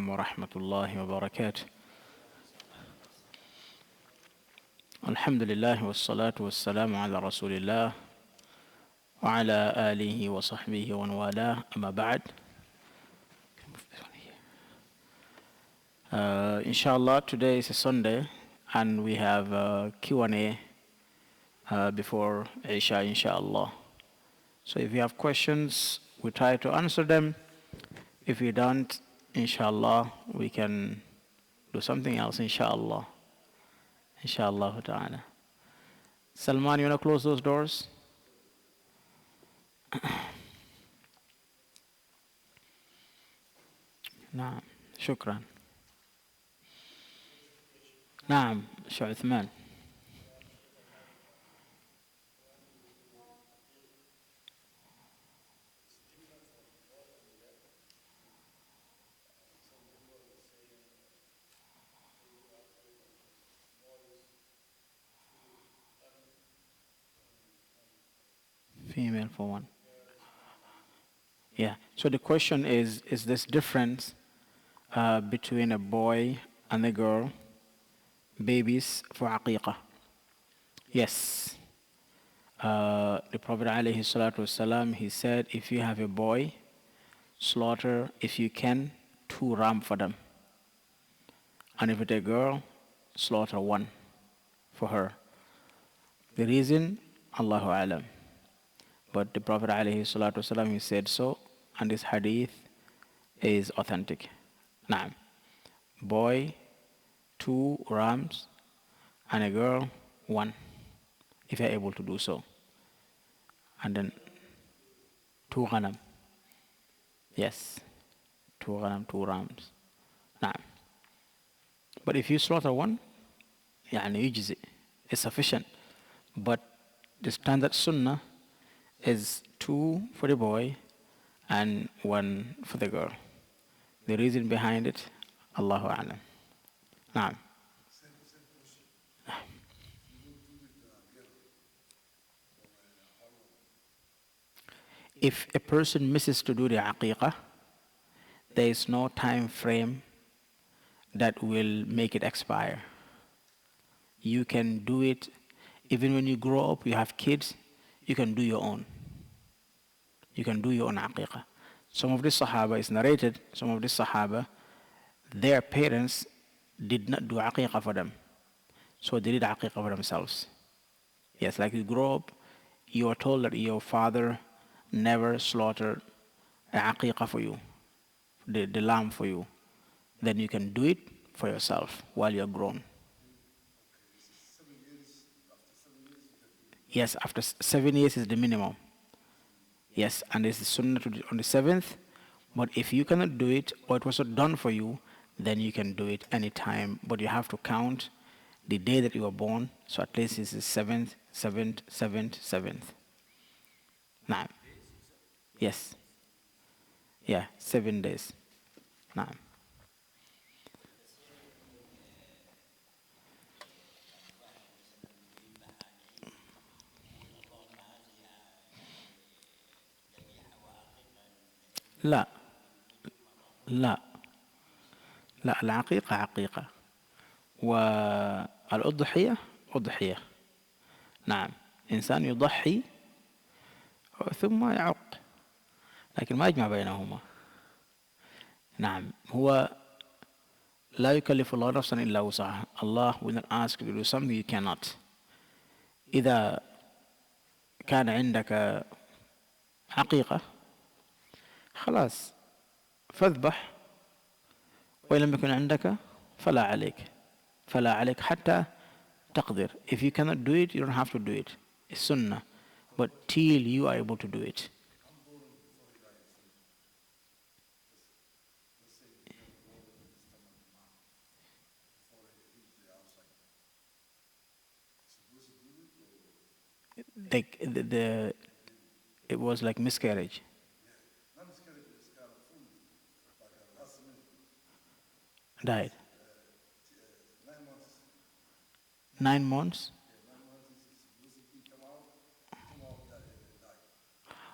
عليكم ورحمة الله وبركاته. الحمد لله والصلاة والسلام على رسول الله وعلى آله وصحبه ومن والاه. أما بعد, inshallah, today is a Sunday and we have Q&A before Isha, inshallah. So if you have questions, we try to answer them. If we don't, inshallah, we can do something else, inshallah. Inshallah ta'ala. Salman, you want to close those doors? نعم شكرا. نعم شو عثمان. Female for one. Yeah. So the question is this difference between a boy and a girl, babies for aqiqah? Yes. The Prophet alayhi salatu wasalam, he said, if you have a boy, slaughter, if you can, 2 ram for them. And if it's a girl, slaughter 1 for her. The reason, Allahu alam. But the Prophet alayhi salatu wasalam, he said so, and this hadith is authentic. Naam. Boy, 2 rams, and a girl, 1, if you're able to do so. And then 2 ghanam. Yes. 2 ghanam, 2 rams. Naam. But if you slaughter 1, يعني يجزي, it's sufficient. But the standard sunnah is 2 for the boy and 1 for the girl. The reason behind it, Allahu a'lam. Naam. If a person misses to do the aqiqah, there is no time frame that will make it expire. You can do it even when you grow up, you have kids, you can do your own. You can do your own aqiqah. Some of the Sahaba is narrated, some of the Sahaba, their parents did not do aqiqah for them. So they did aqiqah for themselves. Yes, like you grow up, you are told that your father never slaughtered an aqiqah for you, the lamb for you. Then you can do it for yourself while you're grown. Yes, after 7 years is the minimum. Yes, and it's the sunnah to do it on the 7th. But if you cannot do it, or it was not done for you, then you can do it anytime. But you have to count the day that you were born. So at least it's the 7th, 7th, 7th, 7th. Naam. Yes. Yeah, 7 days. Naam. لا لا لا العقيقة عقيقة والأضحية أضحية. نعم إنسان يضحي ثم يعق لكن ما يجمع بينهما. نعم هو لا يكلف الله نفسا إلا وسعها. Allah will not ask you to do something you cannot. إذا كان عندك عقيقة خلاص فاذبح وإن لم يكن عندك فلا عليك حتى تقدر. If you cannot do it, you don't have to do it. It's sunnah. But till you are able to do it. It was like miscarriage. Died. 9 months?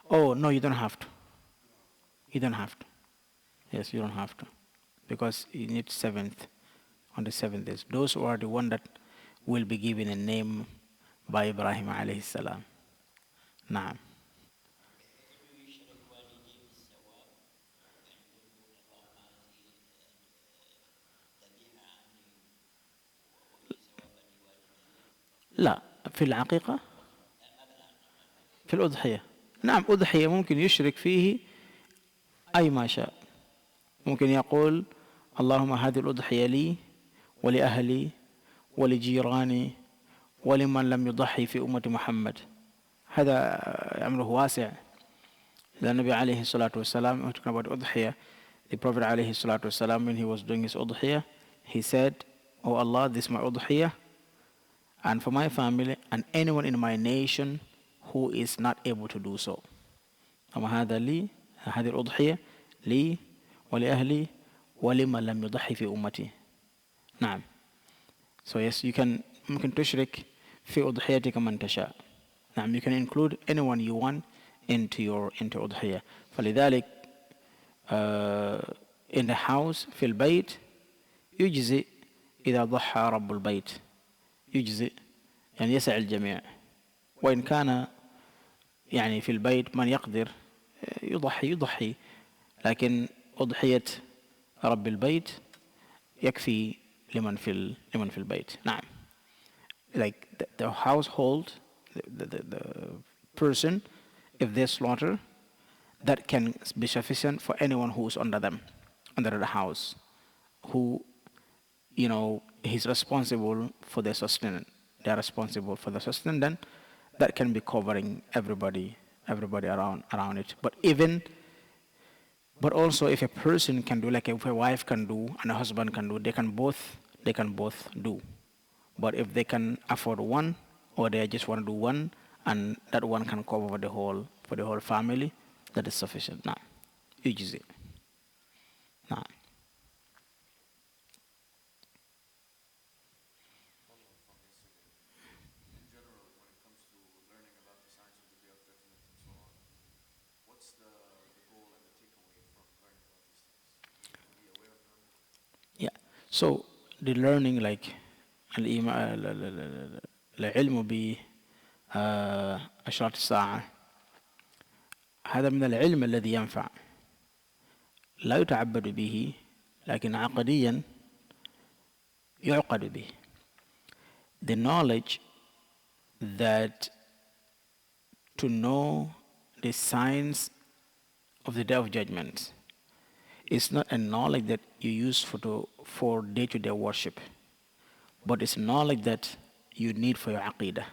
Oh, no, you don't have to. You don't have to. Yes, you don't have to. because you need seventh on the 7th days. Those who are the one that will be given a name by Ibrahim alayhi salam. Naam. لا في العقيقة في الأضحية. نعم أضحية ممكن يشرك فيه أي ما شاء. ممكن يقول اللهم هذه الأضحية لي ولأهلي ولجيراني ولمن لم يضحي في أمة محمد. هذا أمره واسع. The Nabi alayhi salatu wasalam, talking about Udhiyah, the Prophet alayhi salatu wasalam, when he was doing his Udhiyah, he said, "Oh Allah, this is my Udhiyah, and for my family, and anyone in my nation who is not able to do so. أما هذا لي هذه الأضحية لي ولأهلي ولمن لم يضحي في أمتي." نعم. So yes, you can ممكن تشرك في أضحيتك من تشاء. نعم, you can include anyone you want into أضحية. فلذلك in the house في البيت يجزئ إذا ضحى رب البيت. يجزئ يعني يسع الجميع. وإن كان يعني في البيت من يقدر يضحي، لكن أضحية رب البيت يكفي لمن في البيت. نعم. Like the household, the person, if they slaughter, that can be sufficient for anyone who is under them, under the house, who, he's responsible for their sustenance. They are responsible for the sustenance. Then that can be covering everybody around it. But also, if a person can do, like if a wife can do and a husband can do, they can both do. But if they can afford one, or they just want to do one, and that one can cover for the whole family, that is sufficient. Now, يجزي. نعم. Yeah. So the learning, like العلم بأشراط الساعة، هذا من العلم الذي ينفع، لا يتعبد به، لكن عقديا يعقد به. The knowledge that to know the signs of the Day of Judgment is not a knowledge that you use for day-to-day worship, but it's knowledge that you need for your aqidah.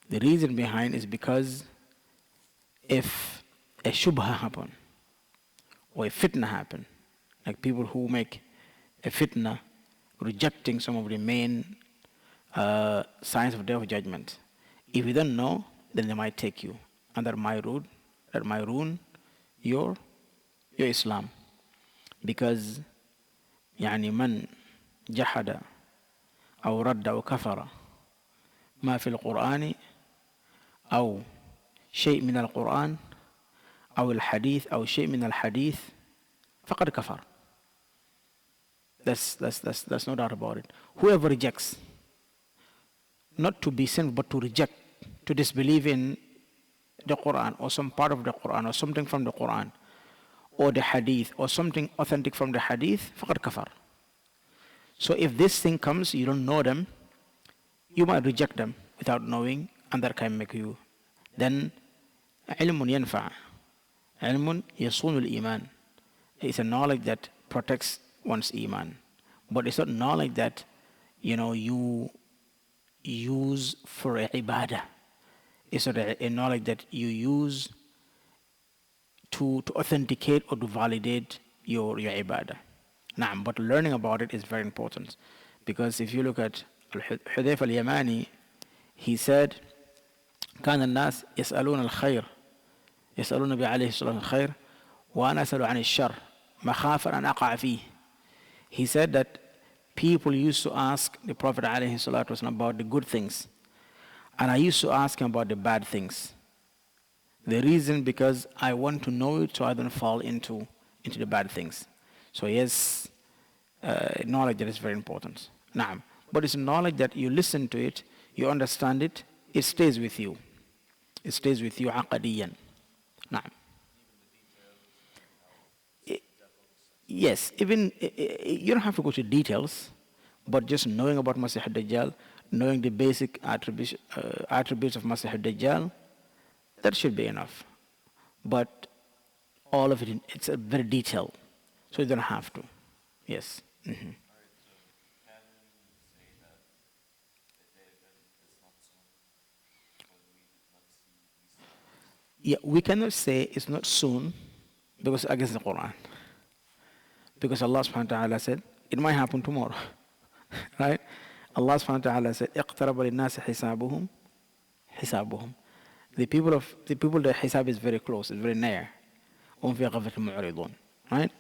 The reason behind is because if a shubha happen or a fitna happen, like people who make a fitna rejecting some of the main signs of Day of Judgment, if you don't know, then they might take you, and that might ruin your Islam. Because يعني من جحد أو رد أو كفر ما في القرآن أو شيء من القرآن أو الحديث أو شيء من الحديث فقد كفر. That's no doubt about it. Whoever rejects, not to be sinful, but to reject, to disbelieve in the Quran or some part of the Quran or something from the Quran or the Hadith or something authentic from the Hadith, فقد كفر. So if this thing comes, you don't know them, you might reject them without knowing, and that can make you. Then علم ينفع, علم يصون الإيمان. It's a knowledge that protects one's iman, but it's not knowledge that you use for a ibadah. It's not a knowledge that you use to authenticate or to validate your ibadah. Naam, but learning about it is very important, because if you look at Hudayf al-Yamani, he said كان الناس يسألون الخير يسألون النبي عليه الصلاة والسلام الخير وأنا أسأل عن الشر مخافا أن أقع فيه. He said that people used to ask the Prophet عليه الصلاة والسلام about the good things, and I used to ask him about the bad things. The reason, because I want to know it so I don't fall into into the bad things. So yes, knowledge that is very important. Naam. But it's knowledge that you listen to it, you understand it, it stays with you. It stays with you عقديا. نعم. Yes, even you don't have to go to details, but just knowing about Masih al-Dajjal, knowing the basic attributes of Masih al-Dajjal, that should be enough. But all of it, it's a very detailed, so you don't have to. Yes. Yeah, we cannot say it's not soon because against the Quran. Because Allah subhanahu wa ta'ala said, it might happen tomorrow. Right? Allah subhanahu wa ta'ala said, اقترب للناس حسابهم حسابهم. The people that hisab is very close, it's very near. هم في غفلة معرضون. Right?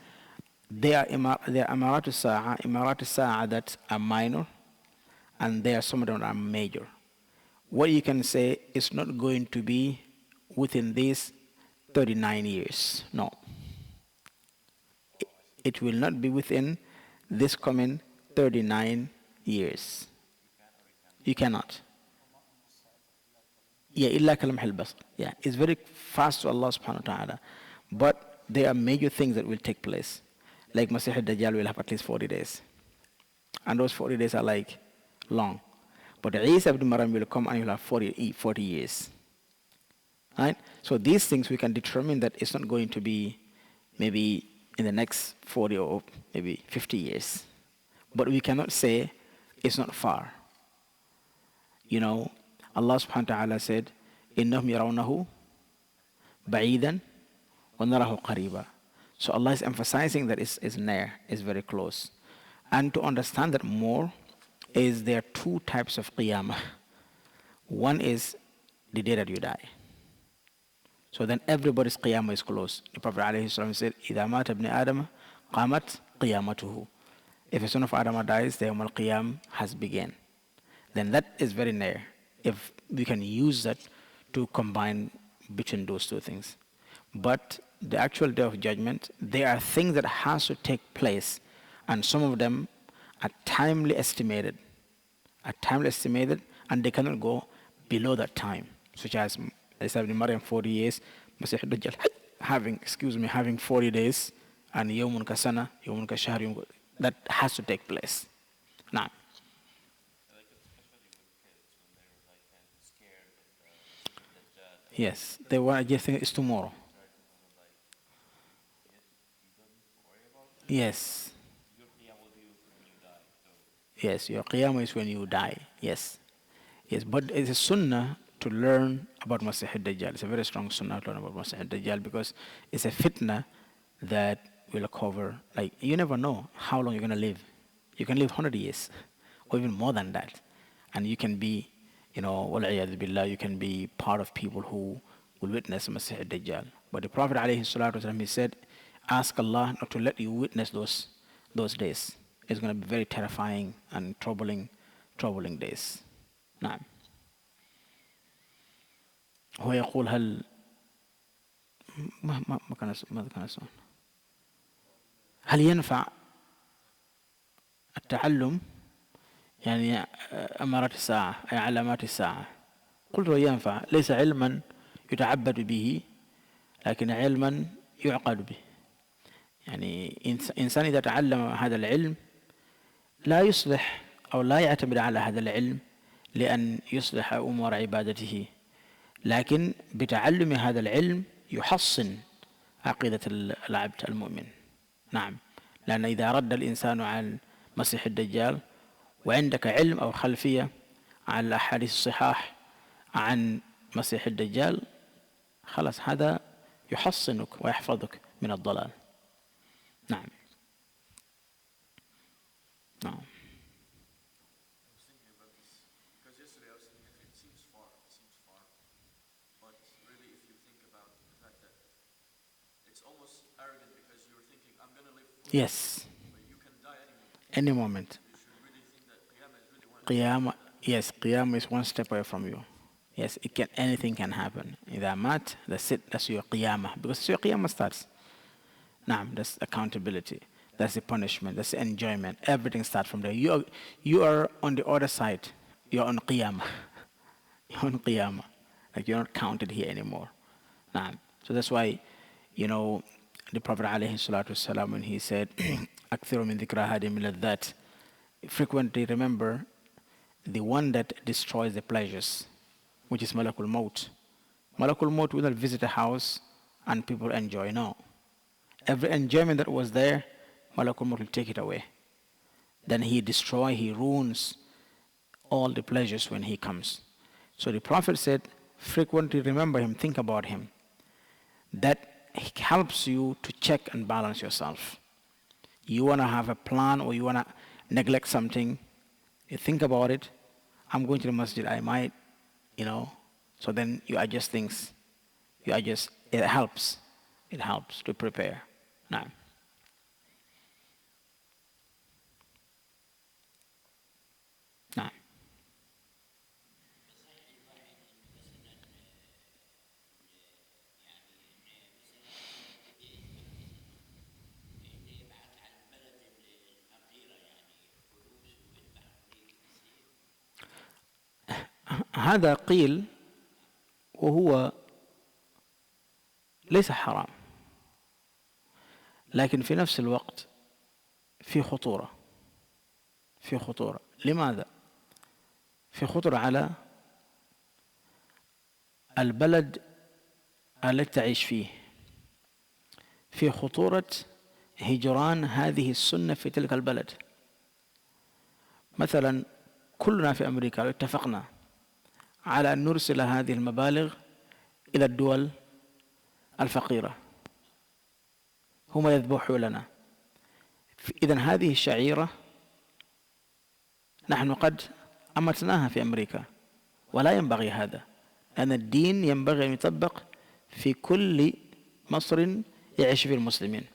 They are إمارات الساعة that are minor, and there are some of them that are major. What you can say is not going to be within these 39 years. No. It will not be within this coming 39 years. You cannot. Yeah, إلا كلمح البصر. Yeah, it's very fast to Allah subhanahu wa ta'ala. But there are major things that will take place. Like Masih al-Dajjal will have at least 40 days. And those 40 days are like long. But Isa ibn Maryam will come and he will have 40 years. Right? So these things we can determine that it's not going to be maybe in the next 40 or maybe 50 years. But we cannot say it's not far. You know, Allah subhanahu wa ta'ala said, إِنَّهُمْ يَرَوْنَهُ بَعِيدًا وَنَرَهُ قَرِيبًا. So Allah is emphasizing that it's near, it's very close. And to understand that more is there are two types of qiyamah. One is the day that you die. So then everybody's qiyamah is close. The Prophet ﷺ said, إِذَا مَاتَ ابْنِ آدَمَ قَامَتْ قِيَامَتُهُ. If a son of Adam dies, the Yawm al-Qiyam has begun. Then that is very near. If we can use that to combine between those two things. But the actual day of judgment, there are things that has to take place, and some of them are timely estimated. And they cannot go below that time. Such as Isa ibn Maryam 40 years, Masih al-Dajjal having 40 days, and Yawmun Kasana, Yawmun Kashahr, that has to take place. Now, yes, the one I just think is tomorrow. Yes. Yes, your qiyamah is when you die. Yes. Yes, but it's a sunnah to learn about Masih al-Dajjal. It's a very strong sunnah to learn about Masih al-Dajjal because it's a fitna that will cover, like, you never know how long you're going to live. You can live 100 years or even more than that. And you can be, وَالْعِيَاذُ بِاللَّهِ, you can be part of people who will witness Masih al-Dajjal. But the Prophet ﷺ, he said, ask Allah not to let you witness those days. It's going to be very terrifying and troubling days. نعم. هو يقول هل ما كان السؤال. هل ينفع التعلم يعني أمارات الساعة أي علامات الساعة؟ قلت ينفع، ليس علما يتعبد به لكن علما يعقد به. يعني إنسان إذا تعلم هذا العلم لا يصلح أو لا يعتمد على هذا العلم لأن يصلح أمور عبادته، لكن بتعلم هذا العلم يحصن عقيدة العبد المؤمن. نعم، لأن إذا رد الإنسان عن مسيح الدجال وعندك علم أو خلفية عن الأحاديث الصحاح عن مسيح الدجال، خلاص هذا يحصنك ويحفظك من الضلال. نعم. نعم. Yes. Any moment. Qiyamah, yes, Qiyamah is one step away from you. Yes, anything can happen. إذا مات, that's it, that's your Qiyamah. Because your Qiyamah starts. Naam, that's accountability. That's the punishment. That's the enjoyment. Everything starts from there. You are on the other side. You're on Qiyamah. You're on Qiyamah. Like you're not counted here anymore. Naam. So that's why, you know, the Prophet alayhi salatu wasalam, when he said, أكثر من ذكر هذه الملذات, frequently remember the one that destroys the pleasures, which is Malakul Maut. Malakul Maut will not visit a house and people enjoy. No. Every enjoyment that was there, Malakul Maut will take it away. Then he ruins all the pleasures when he comes. So the Prophet said, frequently remember him, think about him. That helps you to check and balance yourself. You want to have a plan or you want to neglect something, you think about it. I'm going to the masjid, I might, so then you adjust things. It helps. It helps to prepare. Now. Now. هذا قيل وهو ليس حرام، لكن في نفس الوقت في خطورة. لماذا؟ في خطورة على البلد التي تعيش فيه، في خطورة هجران هذه السنة في تلك البلد. مثلا كلنا في أمريكا لو اتفقنا على أن نرسل هذه المبالغ إلى الدول الفقيرة، هم يذبحوا لنا. إذن هذه الشعيرة نحن قد أمتناها في أمريكا، ولا ينبغي هذا، لأن الدين ينبغي أن يطبق في كل مصر يعيش فيه المسلمين.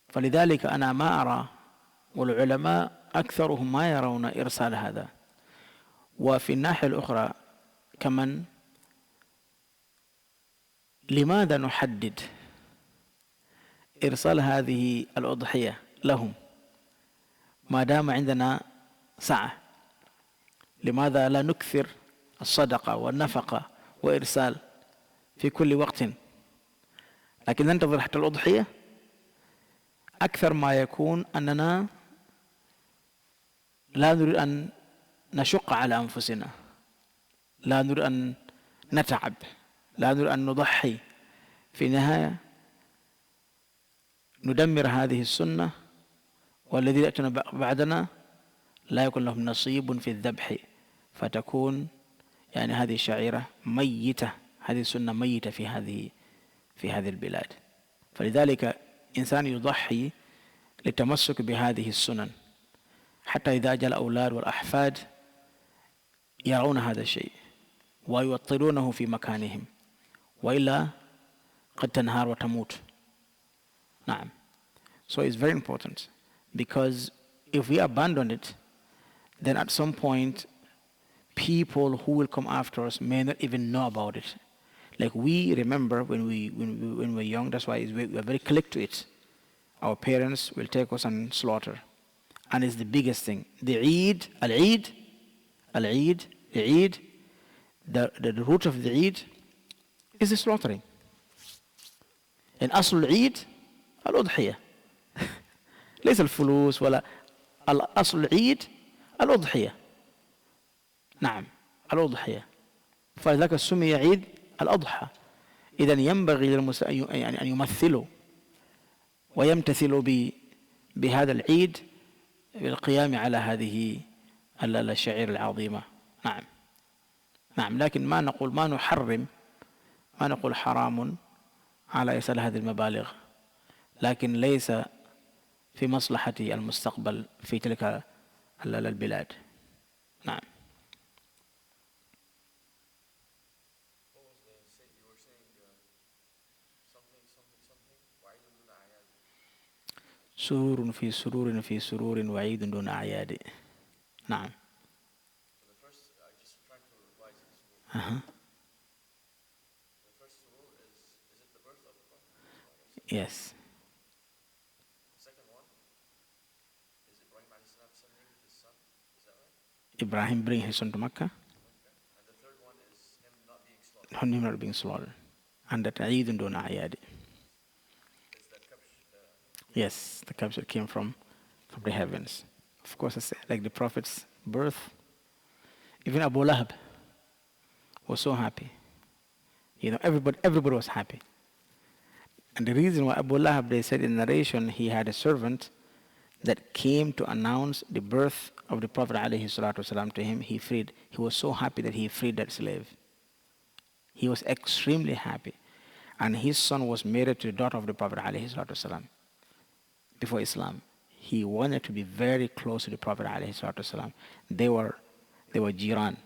فلذلك أنا ما أرى، والعلماء أكثرهم ما يرون إرسال هذا. وفي الناحية الأخرى كمن، لماذا نحدد إرسال هذه الأضحية لهم ما دام عندنا سعة؟ لماذا لا نكثر الصدقة والنفقة وإرسال في كل وقت، لكن ننتظر حتى الأضحية؟ أكثر ما يكون أننا لا نريد أن نشق على أنفسنا، لا نريد أن نتعب، لا نريد أن نضحي. في النهاية ندمر هذه السنة، والذي يأتون بعدنا لا يكون لهم نصيب في الذبح، فتكون هذه الشعيرة ميتة، هذه السنة ميتة في هذه البلاد. فلذلك إنسان يضحي للتمسك بهذه السنن، حتى إذا جاء الأولاد والأحفاد يرون هذا الشيء ويوطلونه في مكانهم، وإلا قد تنهار وتموت. نعم. So it's very important, because if we abandon it, then at some point people who will come after us may not even know about it. Like we remember when we were young, that's why we are very click to it. Our parents will take us and slaughter, and it's the biggest thing. The Eid, the root of the Eid is the slaughtering. And أصل العيد الأضحية. ليس الفلوس ولا أصل العيد الأضحية. نعم، الأضحية. فلذلك سمي عيد الأضحى. إذن ينبغي أن يمثلوا ويمتثلوا بهذا العيد بالقيام على هذه الشعيرة العظيمة. نعم، لكن ما نقول حرام على إيصال هذه المبالغ، لكن ليس في مصلحة المستقبل في تلك البلاد. نعم. سرور في سرور في سرور وعيد دون أعياد. نعم. Yes. Ibrahim bring his son to Mecca, him not being slaughtered. And that Eid dun Ayad. Yes, the capture came from the heavens. Of course, it's like the Prophet's birth. Even Abu Lahab was so happy. Everybody was happy. And the reason why Abu Lahab, they said in narration, he had a servant that came to announce the birth of the Prophet ﷺ to him. He was so happy that he freed that slave. He was extremely happy. And his son was married to the daughter of the Prophet ﷺ before Islam. He wanted to be very close to the Prophet ﷺ. They were jiran.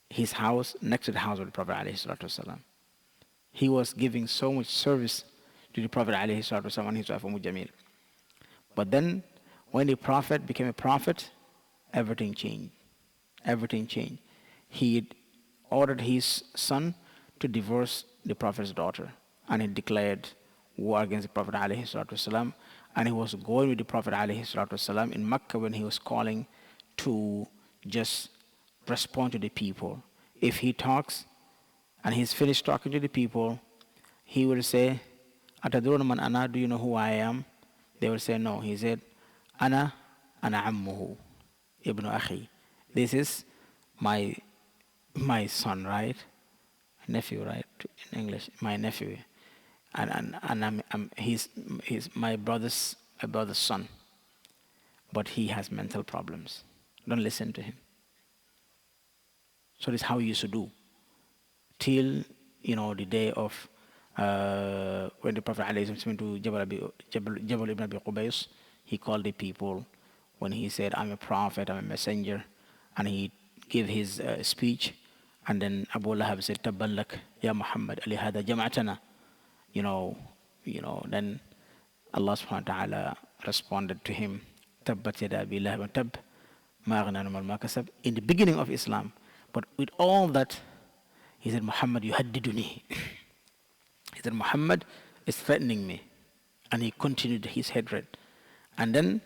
His house next to the house of the Prophet ﷺ. He was giving so much service to the Prophet ﷺ and his wife Jamil. But then, when the Prophet became a prophet, everything changed. Everything changed. He ordered his son to divorce the Prophet's daughter, and he declared war against the Prophet ﷺ. And he was going with the Prophet ﷺ in Mecca when he was calling to just respond to the people. If he talks and he's finished talking to the people, he will say, "Atadruna man ana? Do you know who I am?" They will say, "No." He said, "Ana ammuhu, ibn akhi." This is my son, right? Nephew, right? In English, my nephew, and he's my brother's son, but he has mental problems. Don't listen to him. So this is how he used to do till the day of when the Prophet ﷺ went to Jabal ibn Abi Qubays. He called the people when he said, "I'm a prophet, I'm a messenger," and he gave his speech. And then Abu Lahab said, "Tabban lak, ya Muhammad, ali hada jama'atana." Then Allah subhanahu wa ta'ala responded to him, "Tabbat yada abi lahab tab, ma aghna anhu ma kasab," in the beginning of Islam. But with all that, he said, "Muhammad yuhaddiduni." He said, "Muhammad is threatening me." And he continued his hatred. And then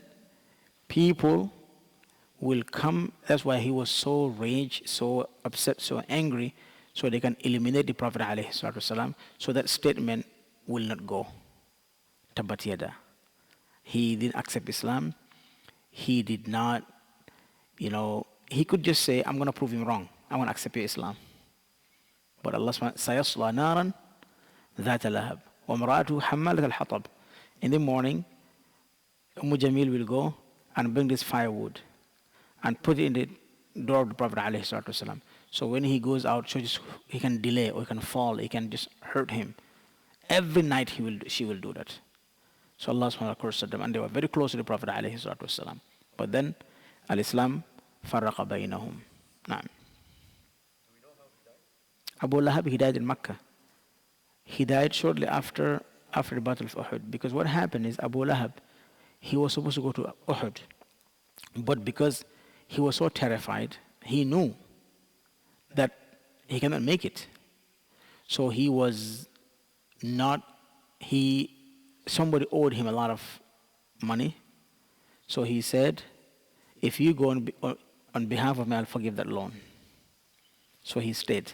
people will come. That's why he was so raged, so upset, so angry, so they can eliminate the Prophet ﷺ, so that statement will not go. Tabbat yada. He didn't accept Islam. He did not, he could just say, "I'm going to prove him wrong. I want to accept your Islam." But Allah subhanahu sayasla naran ذات لهب وامرأته حمالة الحطب. In the morning, Jamil will go and bring this firewood and put it in the door of the Prophet ﷺ. So when he goes out, so he can delay or he can fall, he can just hurt him. Every night she will do that. So Allah subhanahu wa ta'ala cursed them, and they were very close to the Prophet ﷺ. But then Al-Islam فرق بينهم. نعم. Abu Lahab, he died in Mecca. He died shortly after the Battle of Uhud. Because what happened is Abu Lahab, he was supposed to go to Uhud. But because he was so terrified, he knew that he cannot make it. So he was not, somebody owed him a lot of money. So he said, "If you go on behalf of me, I'll forgive that loan." So he stayed.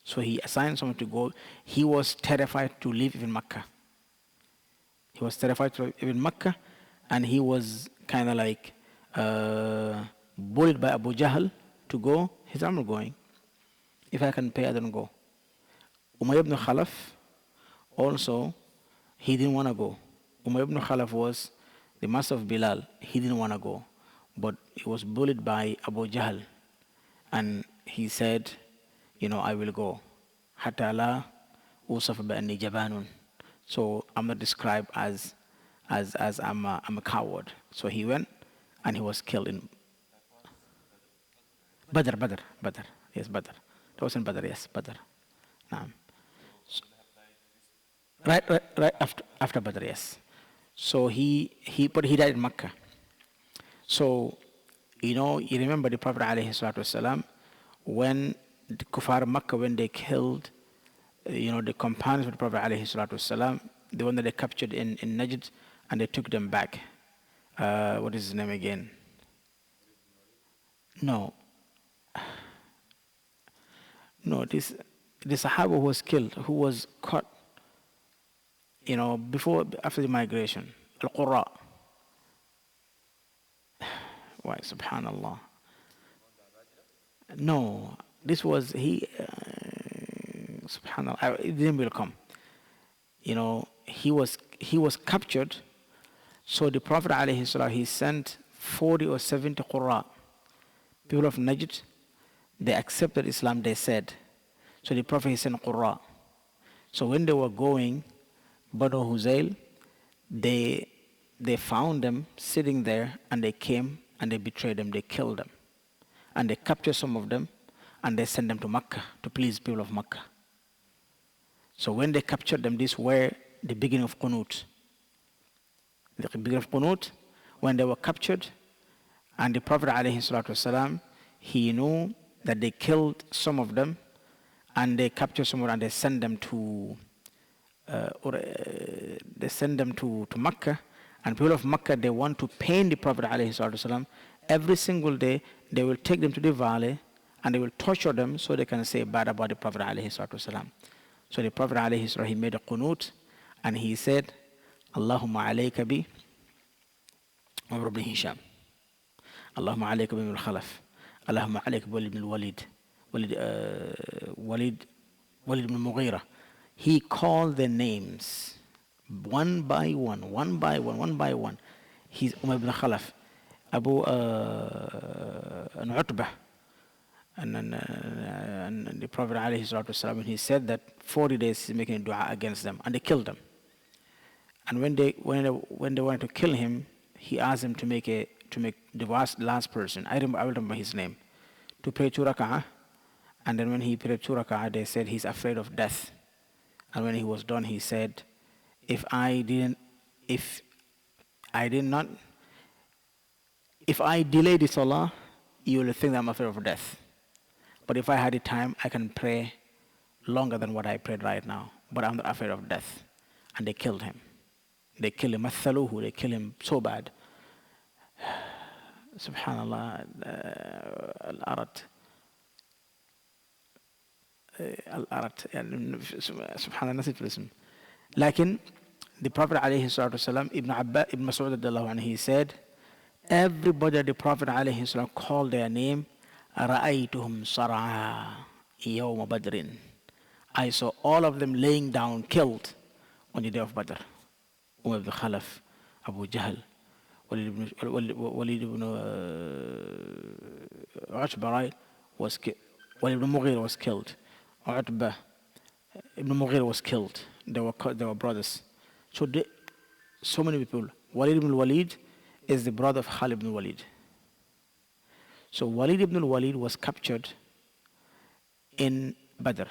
So he assigned someone to go. He was terrified to leave even Mecca. He was terrified to leave even Mecca, and he was kind of like bullied by Abu Jahl to go. He said, "I'm not going. If I can pay, I don't go." Umayyah ibn Khalaf also, he didn't want to go. Umayyah ibn Khalaf was the master of Bilal. He didn't want to go, but he was bullied by Abu Jahl, and he said, "I will go. Hatta la usaf ba'anni jabanun." So I'm not described as I'm a coward. So he went, and he was killed in Badr. Yes, Badr. That was in Badr. Yes, Badr. So, right after Badr. Yes. So but he died in Mecca. So you remember the Prophet ﷺ, when the Kuffar of Makkah, when they killed, the companions of the Prophet ﷺ, the one that they captured in Najd, and they took them back. What is his name again? No, no, the Sahaba who was killed, who was caught, after the migration. Al-Qurra. Why, subhanallah. No, this was, subhanallah, it didn't will come. He was captured. So the Prophet alayhi salam, he sent 40 or 70 Qurra, people of Najd. They accepted Islam, they said. So the Prophet, he sent Qurra. So when they were going, Banu Huzail, they found them sitting there, and they came and they betrayed them, they killed them. And they captured some of them, and they sent them to Makkah to please people of Makkah. So when they captured them, this were the beginning of Qunut. The beginning of Qunut, when they were captured, and the Prophet ﷺ, he knew that they killed some of them, and they captured some of them, and they sent them to Makkah. And people of Makkah, they want to pain the Prophet ﷺ. Every single day, they will take them to the valley, and they will torture them so they can say bad about the Prophet ﷺ. So the Prophet ﷺ, he made a qunut, and he said, Allahumma alayka bi Umar ibn Hisham. Allahumma alayka bi ibn al-Khalaf. Allahumma alayka bi ibn al-Walid. Walid ibn Mughira. He called their names one by one. He's Umar ibn Khalaf, Abu Utbah. And the Prophet ﷺ, he said that 40 days he's making a dua against them, and they killed them. And when they wanted to kill him, he asked them to make the last person. I remember his name, to pray 2 rak'ah. And then when he prayed 2 rak'ah, they said he's afraid of death. And when he was done, he said, if I delay the salah, you will think that I'm afraid of death. But if I had the time, I can pray longer than what I prayed right now. But I'm not afraid of death. And they killed him. They killed him. They killed him so bad. Subhanallah. Al-Arat. Subhanallah, nasib al-ism. Lakin, the Prophet ﷺ, Ibn Mas'ud, he said, everybody that the Prophet ﷺ called their name, رَأَيْتُهُمْ صَرْعَى يَوْمَ بَدْرٍ. I saw all of them laying down, killed on the day of Badr. Umar ibn Khalaf, Abu Jahl, Walid ibn Utbah was killed. Walid ibn Mughir was killed. Utbah ibn Mughir was killed. They were brothers. So many people. Walid ibn Walid is the brother of Khalid ibn Walid. So Walid ibn Walid was captured in Badr.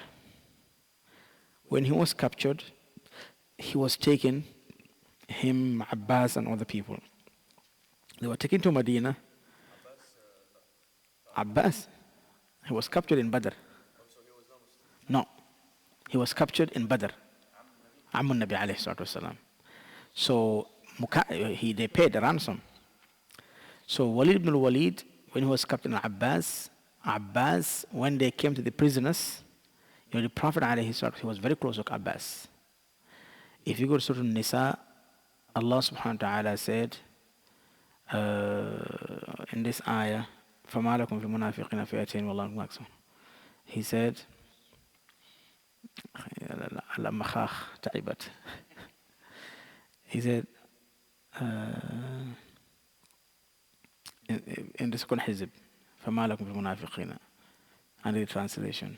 When he was captured, he was taken, him, Abbas, and other people. They were taken to Medina. Abbas, he was captured in Badr. No, he was captured in Badr. Ammun Nabi alayhi salatu wasalam. So they paid the ransom. So Walid ibn Walid, when he was captured, Abbas, when they came to the prisoners, the Prophet alayhi salatu, he was very close to Abbas. If you go to Surah An-Nisa, Allah subhanahu wa ta'ala said in this ayah, فَمَا لَكُمْ فِي الْمُنَافِقِينَ فِئَتَيْنِ وَاللَّهُ مَعَهُمْ. He said, he said, in the second hizb, فَمَا لَكُمْ فِي الْمُنَافِقِينَ, and the translation,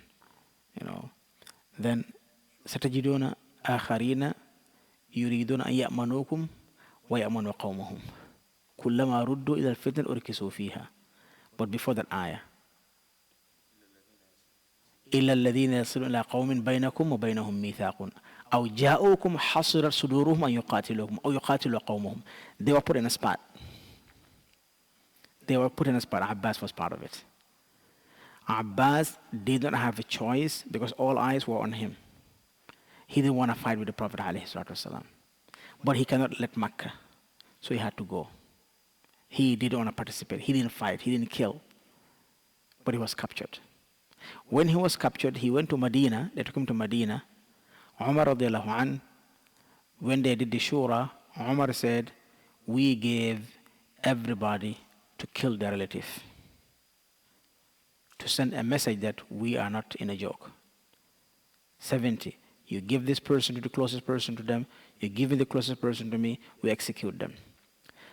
then سَتَجِدُونَ آخَرِينَ يُرِيدُونَ أَن يَأْمَنُوكُمْ وَيَأْمَنُوا قَوْمَهُمْ كُلَّمَا رُدُّوا إِلَى الْفِتْنَةِ أُرْكِسُوا فِيهَا. But before that ayah, إِلَّا الَّذِينَ يَصِلُونَ إِلَىٰ قَوْمٍ بَيْنَكُمْ وَبَيْنَهُمْ مِيثَاقٌ أَوْ جَاءُوكُمْ حَصِرَتْ صُدُورُهُمْ أَن يُقَاتِلُوكُمْ أَوْ يُقَاتِلُوا قَوْمَهُمْ. They were put in a spot. Abbas was part of it. Abbas did not have a choice because all eyes were on him. He didn't want to fight with the Prophet ﷺ. But he cannot let Makkah. So he had to go. He didn't want to participate. He didn't fight. He didn't kill. But he was captured. When he was captured, he went to Medina. They took him to Medina. Umar radiallahu anh, when they did the shura, Umar said, we gave everybody to kill their relative, to send a message that we are not in a joke. 70. You give this person to the closest person to them, you give it the closest person to me, we execute them.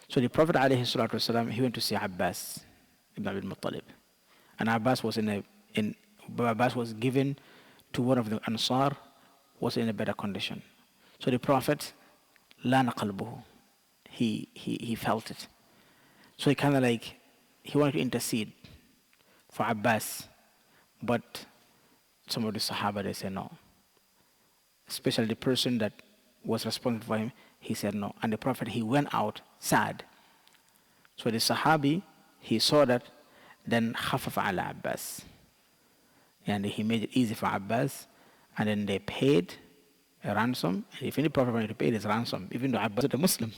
So the Prophet ﷺ, he went to see Abbas ibn Abi Muttalib. And Abbas was Abbas was given to one of the Ansar, was in a better condition. So the Prophet, lana qalbuhu, he felt it. So he kind of like, he wanted to intercede for Abbas, but some of the Sahaba, they said no. Especially the person that was responsible for him, he said no. And the Prophet, he went out sad. So the Sahabi, he saw that, then khafaf ala Abbas. And he made it easy for Abbas, and then they paid a ransom. If any Prophet wanted to pay this ransom, even though Abbas was a Muslim,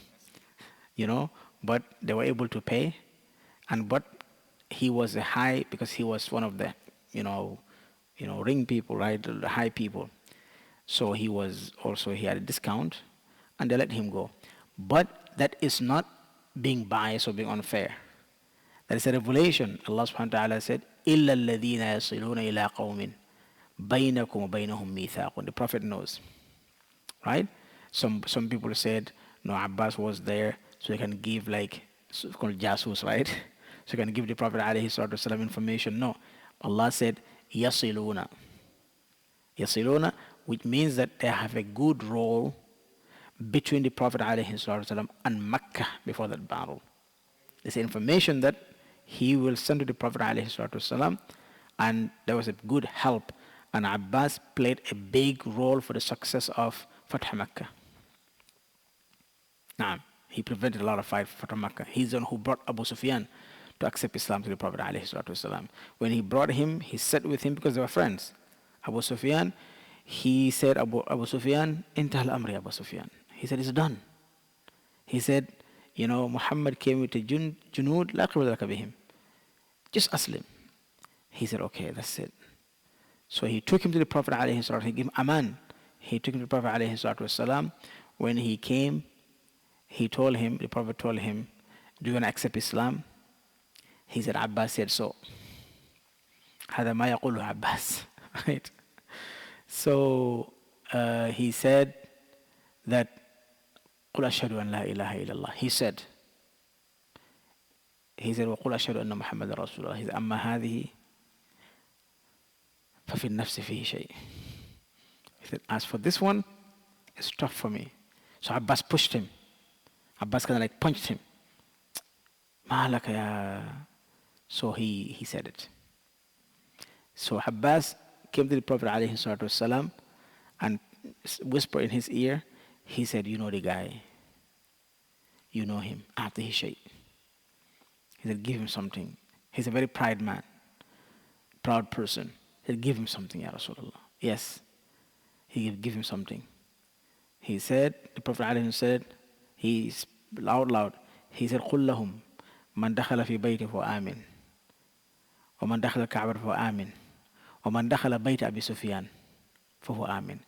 but they were able to pay. But he was a high, because he was one of the, ring people, right? The high people. So he had a discount, and they let him go. But that is not being biased or being unfair. That is a revelation. Allah subhanahu wa ta'ala said, إِلَّا الَّذِينَ يَصِلُونَ إِلَىٰ قَوْمٍ بَيْنَكُمْ وَبَيْنَهُمْ مِيثَاقٌ. The Prophet knows. Right? Some people said, no, Abbas was there, so he can give it's called jasus, right? So he can give the Prophet ﷺ information. No. Allah said, يَصِلُونَ. يَصِلُونَ, which means that they have a good role between the Prophet ﷺ and Mecca before that battle. There's information that he will send to the Prophet ﷺ, and there was a good help. And Abbas played a big role for the success of Fatah Mecca. Now, he prevented a lot of fight for Fatah Mecca. He's the one who brought Abu Sufyan to accept Islam to the Prophet ﷺ. When he brought him, he sat with him because they were friends. Abu Sufyan, he said, Abu Sufyan, intahal amri Abu Sufyan. He said, it's done. He said, Muhammad came with a junud, la qibla laka bihim. Just aslim. He said, okay, that's it. So he took him to the Prophet ﷺ. He gave him aman. He took him to the Prophet ﷺ. When he came, the Prophet told him, do you want to accept Islam? He said, Abbas said so. هذا ما يقوله Abbas. Right? So he said that قل أشهد أن لا إله إلا الله. He said وقل أشهد أن محمد رسول الله. He said أما هذه ففي النفس فيه شيء. He said, as for this one, it's tough for me. So Abbas pushed him. Abbas kind of like punched him. Malaka ya. So he said it. So Abbas came to the Prophet ﷺ and whispered in his ear. He said, you know the guy. You know him. After his shaykh. He said, give him something. He's a very proud man. Proud person. He said, give him something, Ya Rasulullah. Yes. He give him something. He said, the Prophet ﷺ said, he's loud. He said, قُلْ لَهُمْ مَنْ دَخَلَ فِي بَيْتِهِ فَهُوَ آمِنٌ وَمَنْ دَخَلَ الْكَعْبَةَ فَهُوَ آمِنٌ وَمَنْ دَخَلَ بَيْتَ أَبِي سُفْيَانَ فَهُوَ آمِنٌ.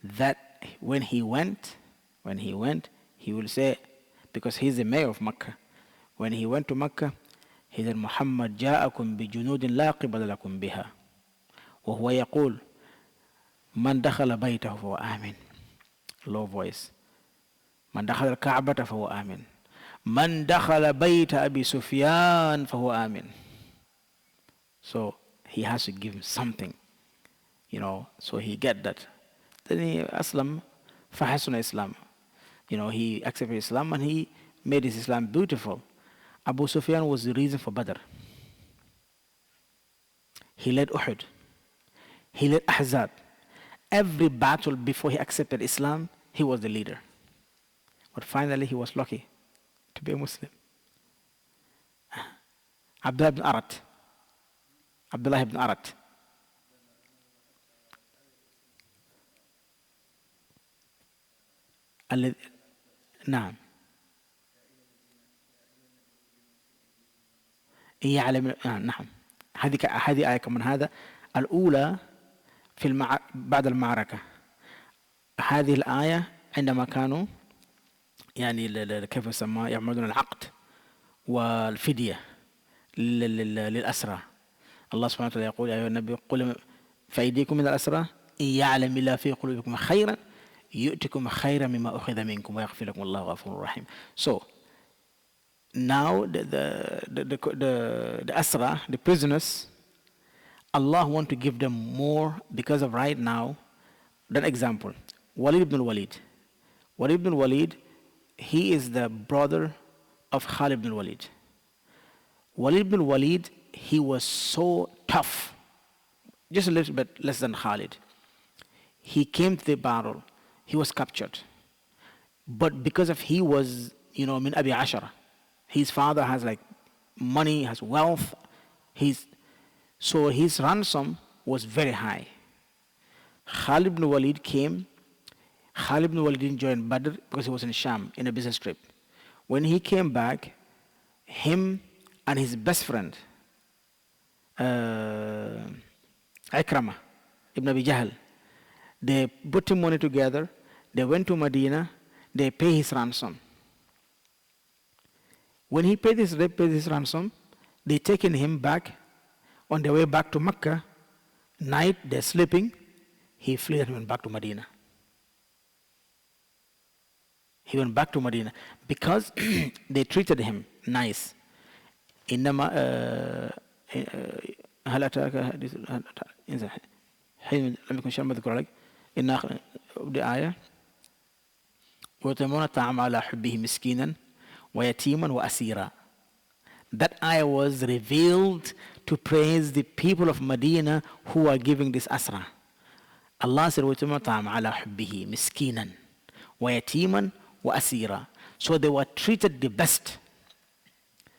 That when he went, he will say, because he's the mayor of Mecca, when he went to Mecca, he said, Muhammad جاءكم بجنود لا قبل لكم بها وهو يقول من دخل بيته فهو آمن. Low voice. من دخل الكعبة فهو آمن. من دخل بيت أبي سفيان فهو آمن. So he has to give him something, so he get that. Then he Aslam, fahasuna Islam. He accepted Islam and he made his Islam beautiful. Abu Sufyan was the reason for Badr. He led Uhud. He led Ahzab. Every battle before he accepted Islam, he was the leader. But finally he was lucky to be a Muslim. Abdullah ibn Arat. الذي نعم يعلم نعم. هذه آية كمان. هذا الأولى في بعد المعركة. هذه الآية عندما كانوا يعني كيف يسمى يعملون العقد والفدية للأسرى. الله سبحانه وتعالى يقول يا أيها النبي قل فأيديكم من الأسرى إن يعلم الله في قلوبكم خيرا يؤتكم خيرا مما أخذ منكم ويغفر لكم الله غفور رحيم. So now the Asra, the prisoners, Allah want to give them more because of right now. That example, Walid ibn Walid. Walid ibn Walid, he is the brother of Khalid ibn Walid. Walid ibn Walid, he was so tough, just a little bit less than Khalid. He came to the battle, he was captured. But because of he was, min Abi Ashara, his father has like money, has wealth, so his ransom was very high. Khalid ibn Walid came. Khalid ibn Walid didn't join Badr because he was in Sham in a business trip. When he came back, him and his best friend, Ikramah ibn Abi Jahl, they put him money together, they went to Medina, they pay his ransom. When he paid his ransom, they taken him back. On their way back to Mecca, night they're sleeping, he fled and went back to Medina. He went back to Medina because they treated him nice. إنما هل أتاك حديث حين لم يكن شيئا مذكورا لك إن آية ويطعمون الطعام على حبه مسكينا ويتيما وأسيرا. That ayah was revealed to praise the people of Medina who are giving this asra. Allah said, وَيَتِيمًا طَعَامَ عَلَى حُبِّهِ مِسْكِينًا وَيَتِيمًا وَأَسِيرًا. So they were treated the best.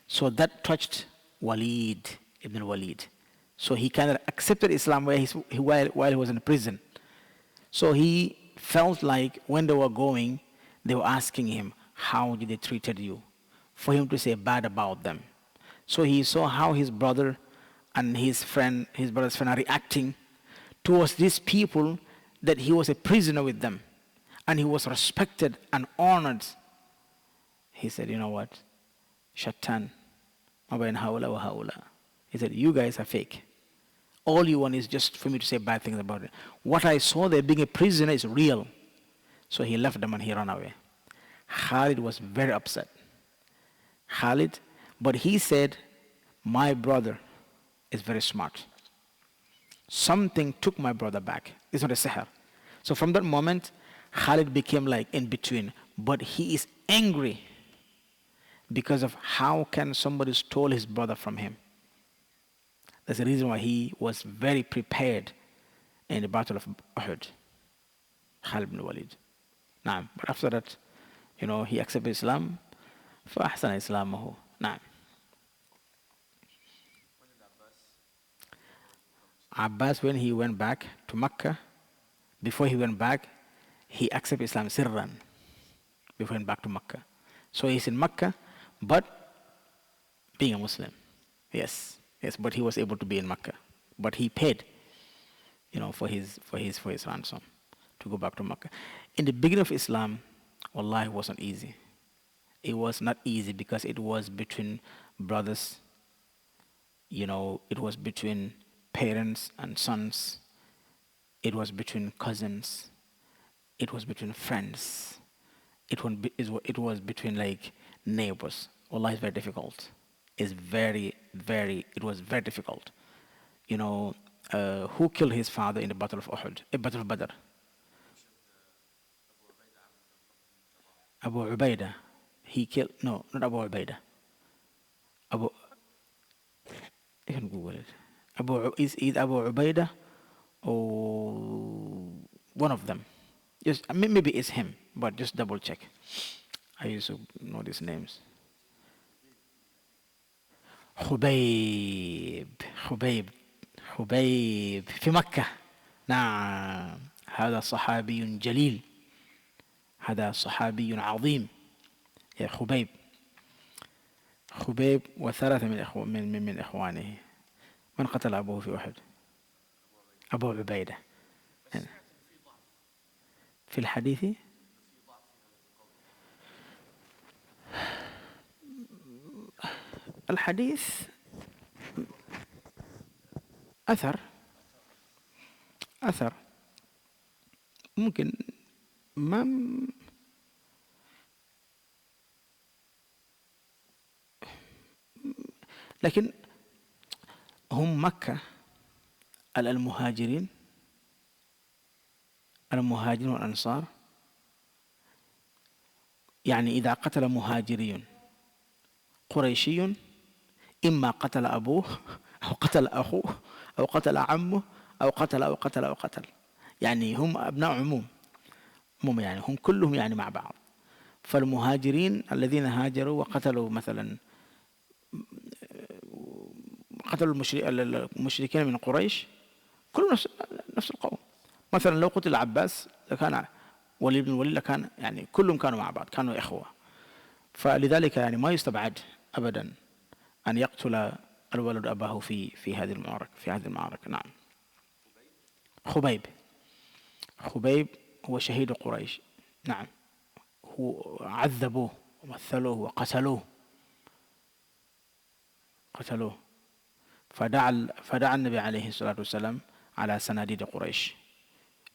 So that touched Walid ibn Walid. So he kind of accepted Islam while he was in prison. So he felt like when they were going, they were asking him, how did they treated you? For him to say bad about them. So he saw how his brother and his brother's friend are reacting towards these people, that he was a prisoner with them and he was respected and honored. He said, you know what? Shatan. He said, you guys are fake. All you want is just for me to say bad things about it. What I saw there being a prisoner is real. So he left them and he ran away. Khalid was very upset. But he said, my brother is very smart. Something took my brother back. It's not a sihr. So from that moment, Khalid became like in between. But he is angry because of how can somebody stole his brother from him. That's the reason why he was very prepared in the battle of Uhud. Khalid ibn Walid. Nah, but after that, he accepted Islam. فأحسن إسلامه. نعم. Abbas, when he went back to Mecca, before he went back, he accepted Islam sirran before he went back to Mecca. So he's in Mecca, but being a Muslim. Yes, but he was able to be in Mecca. But he paid, for his ransom to go back to Mecca. In the beginning of Islam, wallahi, it wasn't easy. It was not easy because it was between brothers, it was between parents and sons, it was between cousins, it was between friends, it was between like neighbors. Allah is very difficult. It was very difficult. Who killed his father in the Battle of Uhud, a Battle of Badr? Abu Ubaidah. He killed, no, not Abu Ubaidah. You can Google it. Is either Abu Ubaidah or one of them. Maybe it's him, but just double check. I used to know these names. حبيب في مكة. نعم، هذا صحابي جليل. هذا صحابي عظيم. يا خبيب. خبيب وثلاثة من إخوانه. من قتل أبوه في أحد؟ أبو عبيدة. في الحديث الحديث أثر أثر ممكن ما لكن هم مكة المهاجرين والأنصار، يعني إذا قتل مهاجري قريشي إما قتل أبوه أو قتل أخوه أو قتل عمه أو قتل، يعني هم أبناء عموم، يعني هم كلهم يعني مع بعض. فالمهاجرين الذين هاجروا وقتلوا مثلا قتلوا المشركين من قريش كلهم نفس القوم. مثلا لو قتل العباس لكان وليد بن الوليد، لكان يعني كلهم كانوا مع بعض، كانوا إخوة. فلذلك يعني ما يستبعد أبدا أن يقتل الولد أباه في هذه المعركة. نعم. خبيب. خبيب هو شهيد قريش. نعم. هو عذبوه ومثلوه وقتلوه. فدعا النبي عليه الصلاة والسلام على صناديد قريش.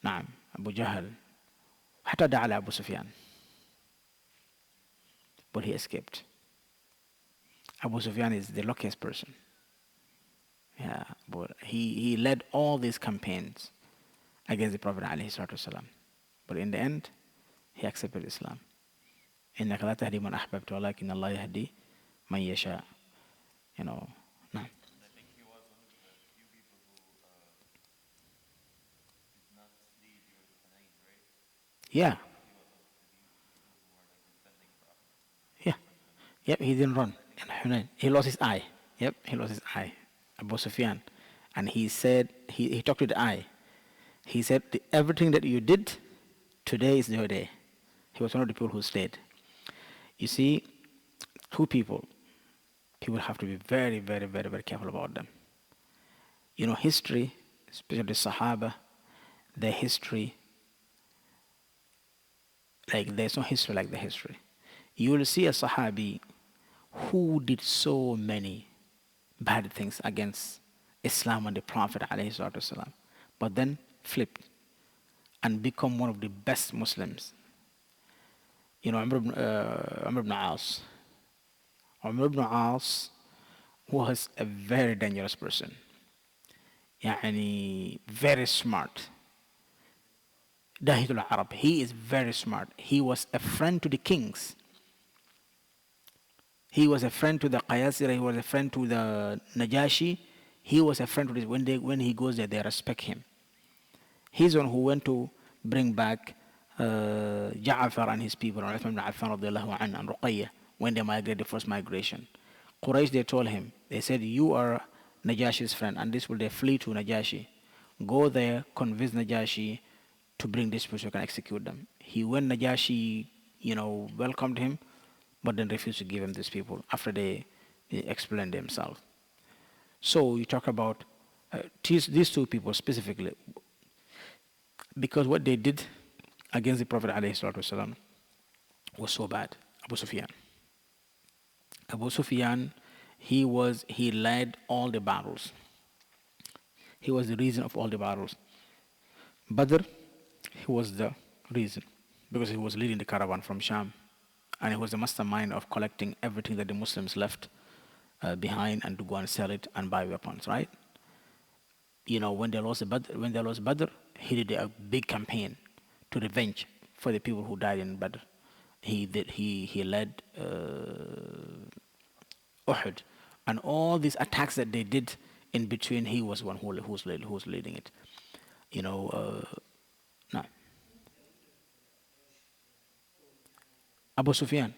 نعم. أبو جهل حتى دعا على أبو سفيان but he escaped. Abu Sufyan is the luckiest person. Yeah, but he led all these campaigns against the Prophet عليه الصلاة والسلام. But in the end, he accepted Islam. إنك لا تهدي من أحببت ولكن الله يهدي من يشاء. You know. نعم. I think he was one of the few people who did not flee during Hunayn, right? Yeah. He was one of the few people who were like defending Prophet. Yeah. Yep. He didn't run in Hunayn. He lost his eye. Yep. He lost his eye. Abu Sufyan, and he said he talked to the eye. He said everything that you did today is your day. He was one of the people who stayed. You see, two people have to be very, very, very, very careful about them. You know, history, especially the Sahaba, their history, like there's no history like the history. You will see a Sahabi who did so many bad things against Islam and the Prophet ﷺ, but then flipped and become one of the best Muslims. You know, Amr ibn As. Amr ibn As was a very dangerous person. يعني very smart. Dahitul Arab. He is very smart. He was a friend to the kings. He was a friend to the Qayasira. He was a friend to the Najashi. He was a friend to this. When he goes there, they respect him. He's the one who went to bring back Ja'far and his people, and Uthman ibn Affan radiallahu anhu, and Ruqayyah, when they migrated, the first migration. Quraysh, they told him, they said, you are Najashi's friend, and this will they flee to Najashi. Go there, convince Najashi to bring this person, so you can execute them. He went, Najashi, welcomed him, but then refused to give him these people after they explained themselves. So you talk about these two people specifically, because what they did against the Prophet ﷺ was so bad. Abu Sufyan. Abu Sufyan, he led all the battles. He was the reason of all the battles. Badr, he was the reason because he was leading the caravan from Sham, and he was the mastermind of collecting everything that the Muslims left behind and to go and sell it and buy weapons, right? You know, when they lost Badr, he did a big campaign to revenge for the people who died in Badr. He led Uhud, and all these attacks that they did in between, he was one who was leading it. You know, no. Abu Sufyan.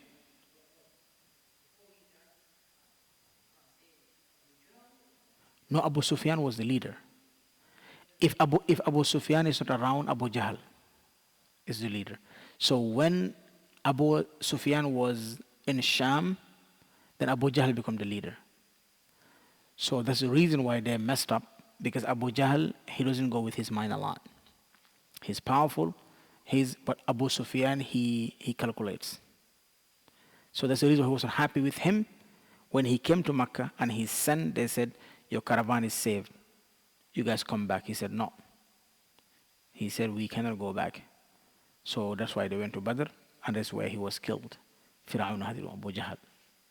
No, Abu Sufyan was the leader. If Abu Sufyan is not around, Abu Jahl. is the leader. So when Abu Sufyan was in Sham, then Abu Jahl became the leader. So that's the reason why they messed up, because Abu Jahl, he doesn't go with his mind a lot. He's powerful, but Abu Sufyan, he calculates. So that's the reason he wasn't happy with him. When he came to Mecca and he sent, they said, your caravan is saved. You guys come back. He said, no. He said, we cannot go back. So that's why they went to Badr, and that's where he was killed. Fir'aun Hadiru Abu Jahl.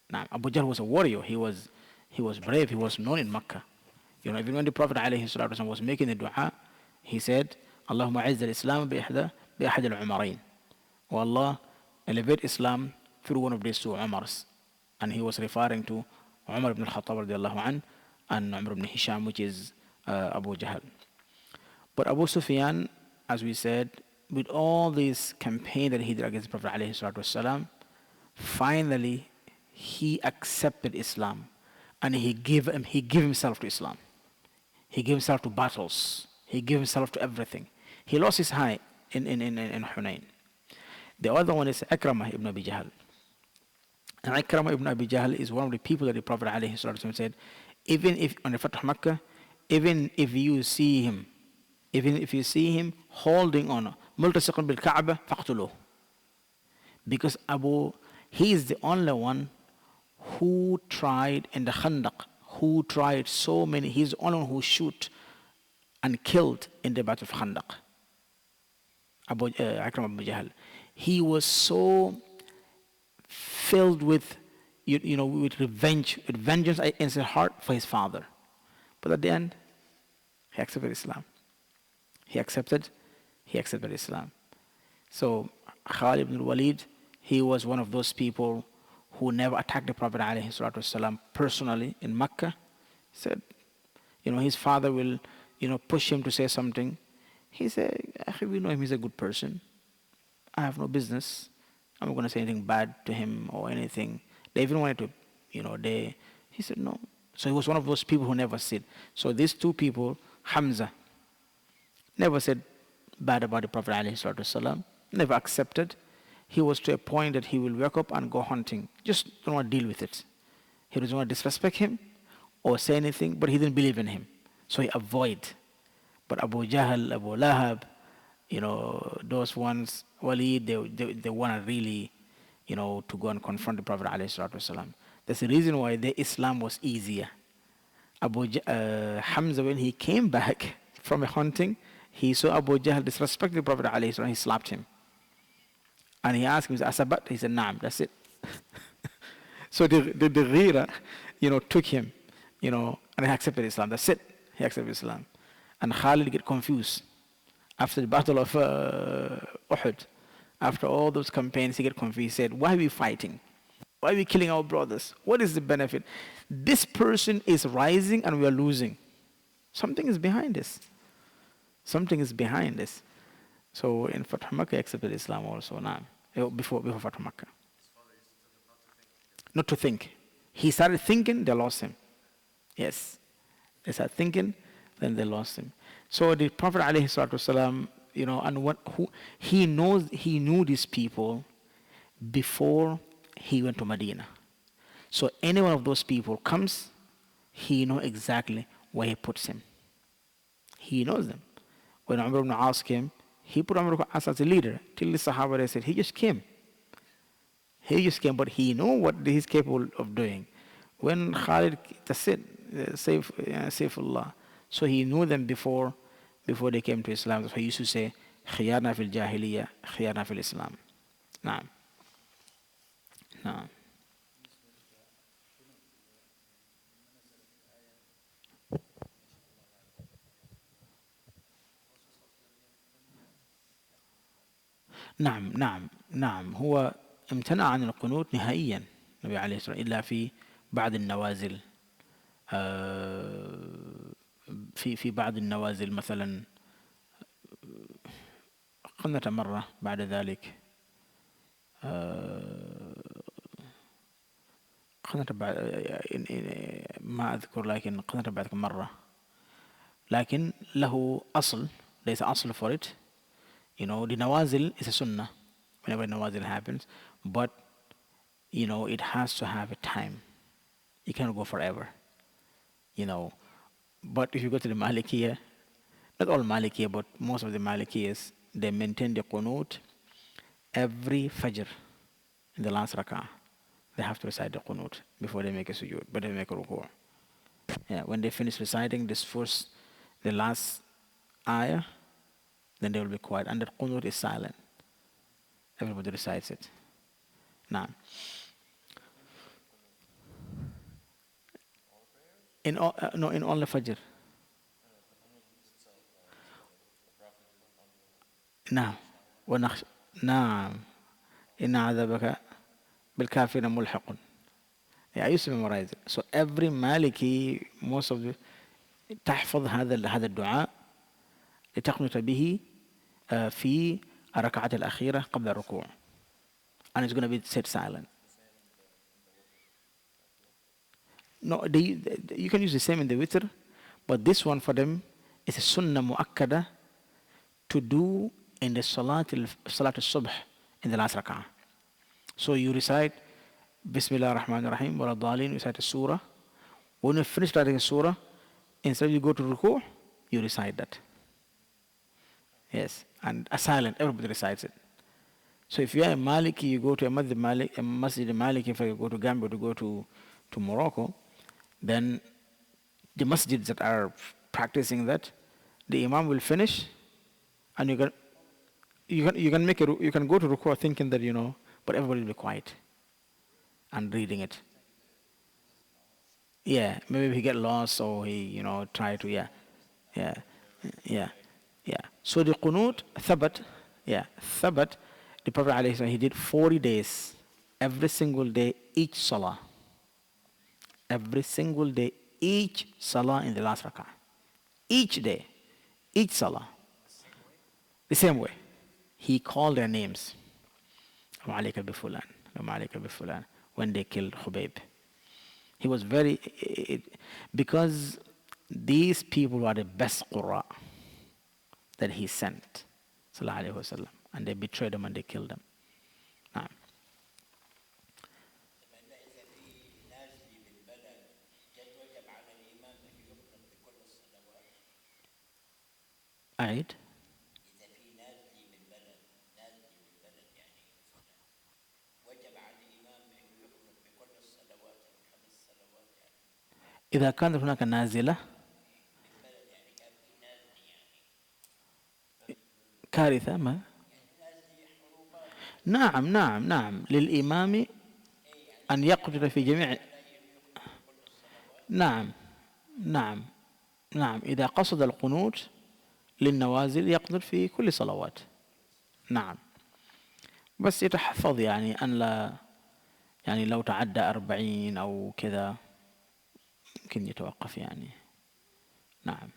Now, Abu Jahl was a warrior. He was brave. He was known in Mecca. Even when the Prophet ﷺ was making the dua, he said, Allahumma azza al-Islam bi-ahad al-Umarain. Oh Allah, elevate Islam through one of these two Umars. And he was referring to Umar ibn al-Khattab radiallahu anh, and Umar ibn Hisham, which is Abu Jahl. But Abu Sufyan, as we said, with all this campaign that he did against the Prophet ﷺ, finally he accepted Islam, and he gave himself to Islam. He gave himself to battles. He gave himself to everything. He lost his eye in Hunayn. The other one is Akramah ibn Abi Jahl. And Ikramah ibn Abi Jahl is one of the people that the Prophet ﷺ said, even if on the Fatah Makkah, even if you see him holding on multasiqan bil Kaaba, faqtuluh. Because he is the only one who tried in the Khandaq, who tried so many, he's the only one who shoot and killed in the Battle of Khandaq. Ikramah ibn Abi Jahl. He was so filled with, with revenge, with vengeance in his heart for his father. But at the end, he accepted Islam. He accepted Islam. So Khalid ibn al-Walid, he was one of those people who never attacked the Prophet ﷺ personally in Mecca. He said, his father will, push him to say something. He said, we know him, he's a good person. I have no business. I'm not going to say anything bad to him or anything. They even wanted to, he said no. So he was one of those people who never said. So these two people, Hamza, never said bad about the Prophet ﷺ, never accepted. He was to a point that he will wake up and go hunting. Just don't want to deal with it. He doesn't want to disrespect him or say anything, but he didn't believe in him. So he avoided. But Abu Jahl, Abu Lahab, those ones, Walid, they want to really, to go and confront the Prophet ﷺ. That's the reason why their Islam was easier. Hamza, when he came back from a hunting, he saw Abu Jahl disrespect the Prophet ﷺ, he slapped him. And he asked him, Asabat? He said, Naam, that's it. So the ghira, took him, and he accepted Islam. That's it. He accepted Islam. And Khalid get confused. After the battle of Uhud, after all those campaigns, he get confused. He said, why are we fighting? Why are we killing our brothers? What is the benefit? This person is rising and we are losing. Something is behind this. Something is behind this. So in Fatah Makkah, he accepted Islam also now, before Fatah Makkah. Not to think. He started thinking, they lost him. Yes. They started thinking, then they lost him. So the Prophet ﷺ, he knew these people before he went to Medina. So any one of those people comes, he knows exactly where he puts him. He knows them. When Umar ibn As came, he put Umar ibn As as a leader. Till the Sahaba, they said, he just came. But he knew what he's capable of doing. When Khalid, that's it, Saifullah. So he knew them before they came to Islam. That's why he used to say, خيارنا في الجاهلية خيارنا في الإسلام. نعم. نعم. نعم هو امتنع عن القنوت نهائيا النبي عليه الصلاة والسلام إلا في بعض النوازل. في بعض النوازل مثلا قنت مرة بعد ذلك قنت بعد ما أذكر لكن قنت بعد مرة لكن له أصل ليس أصل for it The nawazil is a sunnah whenever nawazil happens, but it has to have a time. You cannot go forever, you know. But if you go to the Malikiya, not all Malikiya, but most of the Malikiyas, they maintain the qunut every Fajr in the last rak'ah. They have to recite the qunut before they make a sujood, but they make a ruku'. Yeah, when they finish reciting the last ayah, then they will be quiet. And the qunut is silent. Everybody recites it. Now, in all, no, in all the Fajr. نعم ونخش نعم إن عذابك بالكافرين ملحق. Yeah, I used to memorize it. So every Maliki, most of the تحفظ هذا الدعاء لتقنط به في الركعة الأخيرة قبل الركوع. And it's going to be said silent. No, you can use the same in the witr, but this one for them is a sunnah mu'akkada to do in the salat al-subh in the last rak'ah. So you recite Bismillah ar-Rahman ar-Rahim, wa radhalin, you recite a surah. When you finish writing a surah, instead you go to ruku', you recite that. Yes, and a silent, everybody recites it. So if you are a Maliki, you go to a Masjid Maliki, if you go to Gambia, to go to Morocco, then the masjids that are practicing that, the Imam will finish, and you can go to ruku' thinking that but everybody will be quiet and reading it. Yeah, maybe he get lost or he try to yeah, yeah, yeah. So the qunut thabat, yeah, thabat. The Prophet alayhi salam, he did 40 days, every single day, each salah. Every single day, each salah in the last rak'ah. Each day, each salah. The same way. He called their names. Ma'alika bi fulan, ma'alika bi fulan, when they killed Khubayb. He was because these people were the best qurra that he sent, sallallahu alayhi wasallam, and they betrayed them and they killed them. نعم. أعيد. إذا كانت هناك نازلة كارثة ما نعم نعم نعم للإمام أن يقتل في جميع نعم نعم نعم إذا قصد القنوت للنوازل يقتل في كل صلوات. نعم، بس يتحفظ أن لا لو تعدى 40 أو كذا يمكن يتوقف نعم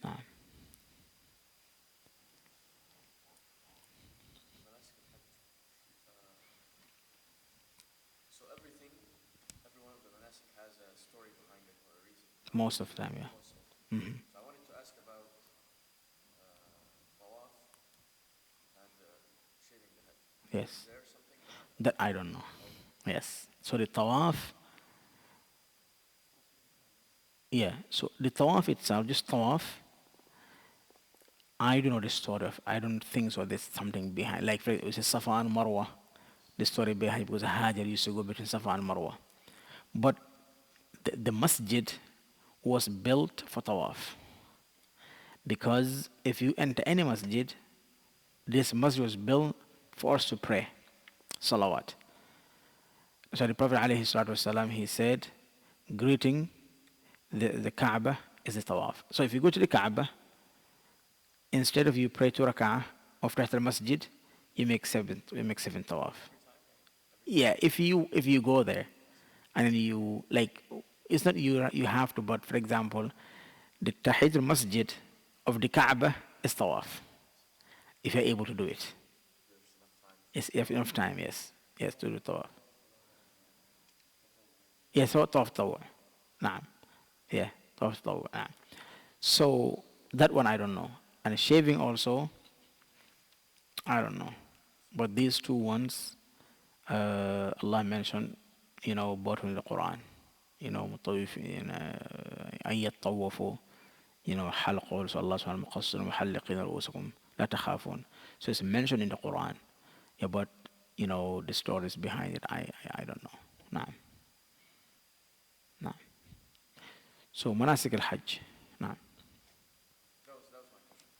نعم. Most of the time, yeah. Mm-hmm. So I wanted to ask about tawaf and shaving the head. Yes. Is there something That I don't know. Yes. So the tawaf, yeah. So the tawaf itself, just tawaf, I don't know the story of. I don't think so. There's something behind. Like it was a Safa and Marwa. The story behind it was Hajar used to go between Safa and Marwa, but the masjid was built for tawaf. Because if you enter any masjid, this masjid was built for us to pray, salawat. So the Prophet ﷺ, he said, greeting the Kaaba is the tawaf. So if you go to the Kaaba, instead of you pray 2 rak'ah of Tahit al-Masjid, you make seven tawaf. Yeah, if you go there, and then you it's not you have to, but for example, the Tahit al-Masjid of the Kaaba is tawaf. If you're able to do it, yes, if you have enough time, yes, to do tawaf. Yes, so tawaf tawaf. Naam. Yeah, tawaf tawaf. Naam. So that one I don't know. And shaving also, I don't know. But these two ones, Allah mentioned, both in the Quran. مطوفين أن يطوفوا, حلق also Allah subhanahu مقصر محلقين رؤوسكم لا تخافون. So it's mentioned in the Quran. Yeah, but the stories behind it, I don't know. نعم. نعم. So مناسك الحج. نعم.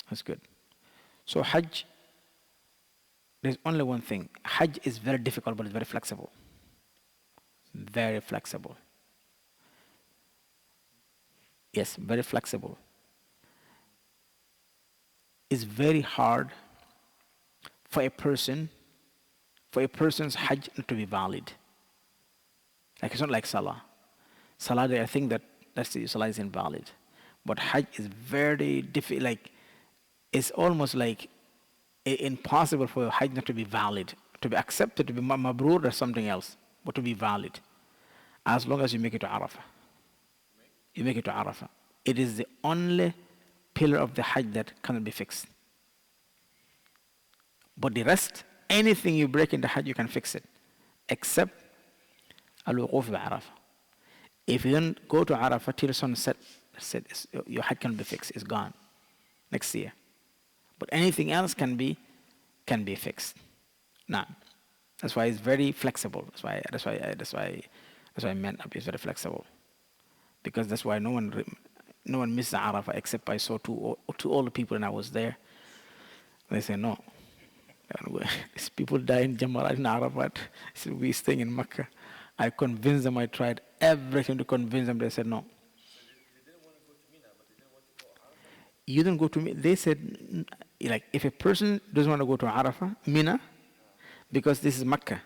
That's good. So Hajj, there's only one thing. Hajj is very difficult, but it's very flexible. Very flexible. Yes, very flexible. It's very hard for a person's Hajj not to be valid. Like it's not like Salah. Salah, I think that's the Salah is invalid. But Hajj is very difficult. Like it's almost like impossible for a Hajj not to be valid, to be accepted, to be mabrur or something else, but to be valid. As long as you make it to Arafah. You make it to Arafah. It is the only pillar of the Hajj that cannot be fixed. But the rest, anything you break in the Hajj, you can fix it, except al-wuquf bi-Arafah. If you don't go to Arafah till sunset, your Hajj can be fixed. It's gone next year. But anything else can be fixed. Now, that's why it's very flexible. That's why I meant it's very flexible. Because that's why no one missed Arafah except I saw two old people and I was there. They say no. These people die in Jamarat in Arafat. So we staying in Mecca. I convinced them. I tried everything to convince them. They said no. You don't go to Mina. They said, like, if a person doesn't want to go to Arafah, Mina, because this is Mecca,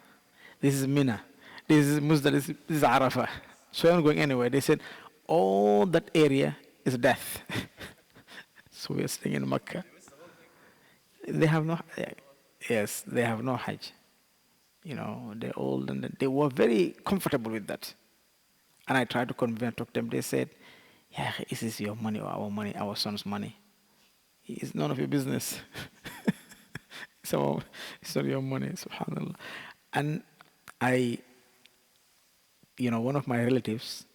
this is Mina, this is Muzdalif, this is Arafah. So I'm not going anywhere. They said, all that area is death. So we are staying in Mecca. They have no, yes, they have no Hajj. They're old and they were very comfortable with that. And I tried to convince, talk to them. They said, yeah, this is your money or our money, our son's money. It's none of your business. So it's not your money, subhanAllah. And one of my relatives,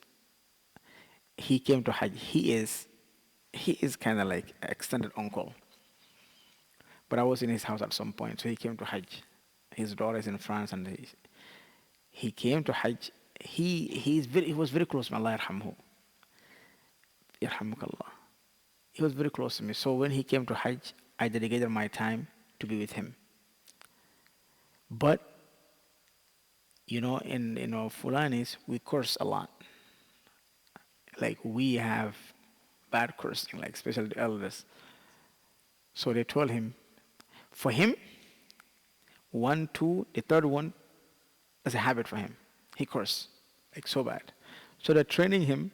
he came to Hajj. He is kind of like extended uncle. But I was in his house at some point, so he came to Hajj. His daughter is in France, and he came to Hajj. He was very close to me. Allah yarhamhu. Yarhamukallah. He was very close to me. So when he came to Hajj, I dedicated my time to be with him. But in Fulanis, we curse a lot. Like we have bad cursing, like especially the elders. So they told him, for him, 1, 2, the third one, is a habit for him. He curses, like so bad. So they're training him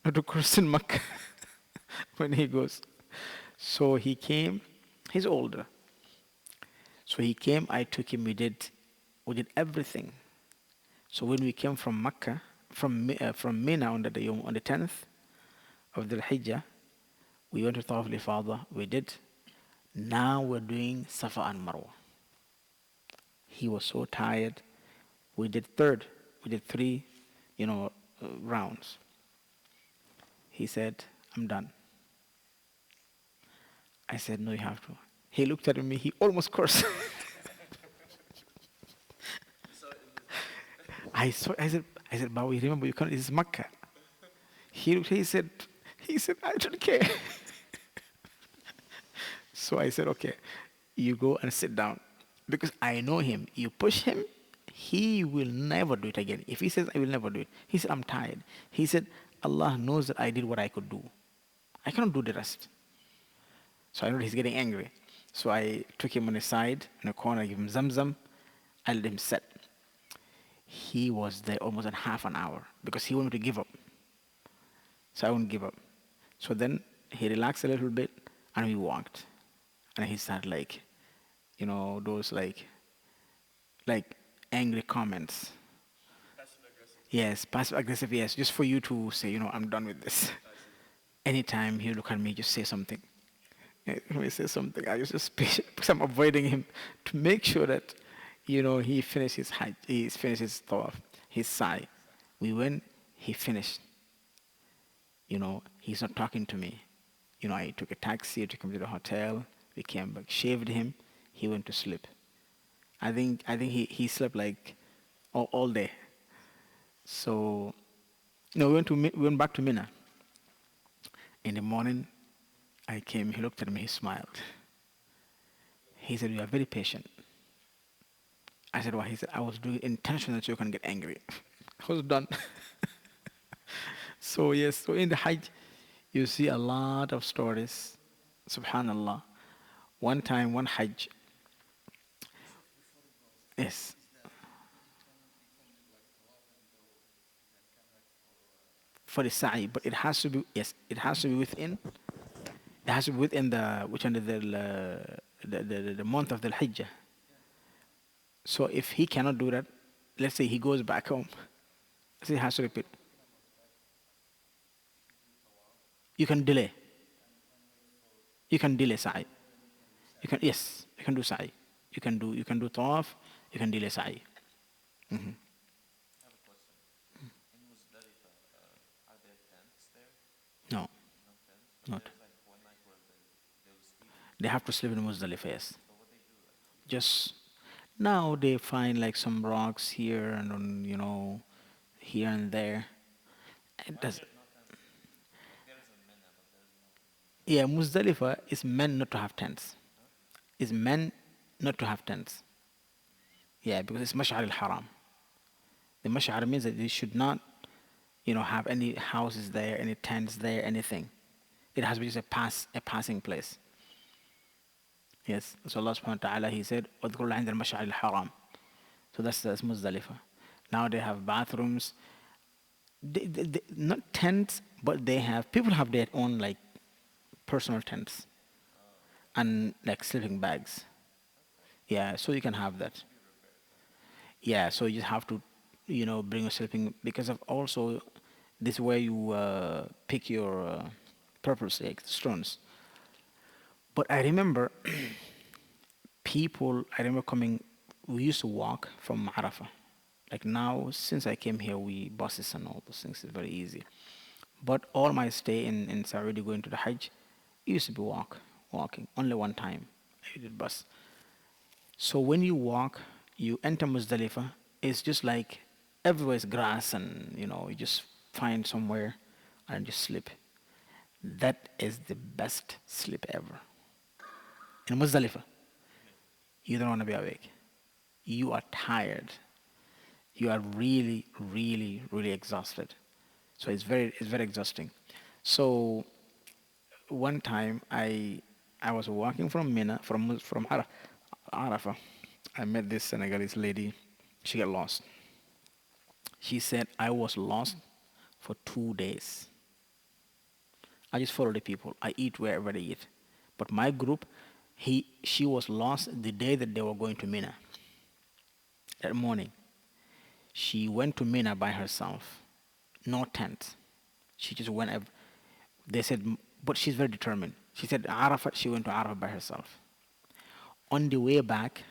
not to curse in Makkah when he goes. So he came, he's older. So he came, I took him, we did everything. So when we came from Makkah, from Mina on the 10th of the Hijjah, we went to Tawaf al-Ifada, we did. Now we're doing Safa and Marwa. He was so tired. We did 3, rounds. He said, I'm done. I said, no, you have to. He looked at me, he almost cursed. I said, Bawi, remember you can't, this is Makkah. He said, I don't care. So I said, okay, you go and sit down. Because I know him. You push him, he will never do it again. If he says, I will never do it, he said, I'm tired. He said, Allah knows that I did what I could do. I cannot do the rest. So I know he's getting angry. So I took him on the side, in a corner, I gave him zamzam, I let him sit. He was there almost in half an hour because he wanted to give up. So I wouldn't give up. So then he relaxed a little bit and we walked. And he started like, those like angry comments. Passive aggressive. Yes, passive aggressive, yes, just for you to say, I'm done with this. Anytime he look at me, just say something. Let me say something. I was just patient because I'm avoiding him to make sure that, he finished his hajj, he's finished his tawaf, his sa'i. We went, he finished. He's not talking to me. I took a taxi, I took him to the hotel, we came back, shaved him, he went to sleep. I think he slept like all day. So, we went back to Mina. In the morning, I came, he looked at me, he smiled. He said, "You are very patient." I said, "Why?" He said, "I was doing it intentionally so you can get angry." I was done. So, yes, so in the Hajj, you see a lot of stories. Subhanallah. One time, one Hajj, yes, for the sa'i, but it has to be, yes, it has to be within, it has to be within the, which under the month of the Hijjah. So if he cannot do that, let's say he goes back home, so he has to repeat. You can delay. You can delay sa'i. You can, yes, you can do sa'i. You can do tawaf. You can delay sa'i. Hmm. I have a question. In Muzdalifah, are there tents there? No, No tents, but not. there's like one night where they will sleep. They have to sleep in Muzdalifah. Yes. So what they do, like sleep on Just now they find like some rocks here and here and there. It why does. there's no tents there? Like there is a minna, but there's no in Yeah, Muzdalifah. Muzdalifah is meant not to have tents. Huh? Is meant not to have tents. Mm. Yeah, because it's Mash'ar al-Haram. The Mash'ar means that you should not, have any houses there, any tents there, anything. It has to be just a passing place. Yes. So Allah subhanahu wa ta'ala, He said, وَاذْكُرُوا عِنْدَ الْمَشْعَرِ الْحَرَامِ. So that's Muzdalifah. Now they have bathrooms. Not tents, but people have their own like personal tents Oh, and like sleeping bags. okay. Yeah, so you can have that. To be repaired, huh? Yeah, so you just have to, bring your sleeping because of also this is where you pick your purpose like stones. But I remember I remember coming, we used to walk from Arafah. Like now, since I came here, we buses and all those things is very easy. But all my stay in Saudi going to the Hajj, it used to be walking. Only one time I did bus. So when you walk, you enter Muzdalifah, it's just like everywhere is grass and you just find somewhere and just sleep. That is the best sleep ever. In Muzdalifah, Yeah. you don't want to be awake. You are tired. You are really, really, really exhausted. So it's very exhausting. So one time I was walking from Mina from Arafah. I met this Senegalese lady. She got lost. She said I was lost for 2 days. I just follow the people. I eat wherever they eat. But my group, she was lost the day that they were going to Mina. That morning, she went to Mina by herself. No tent. She just went. They said, but she's very determined. She said Arafat. She went to Arafat by herself. On the way back,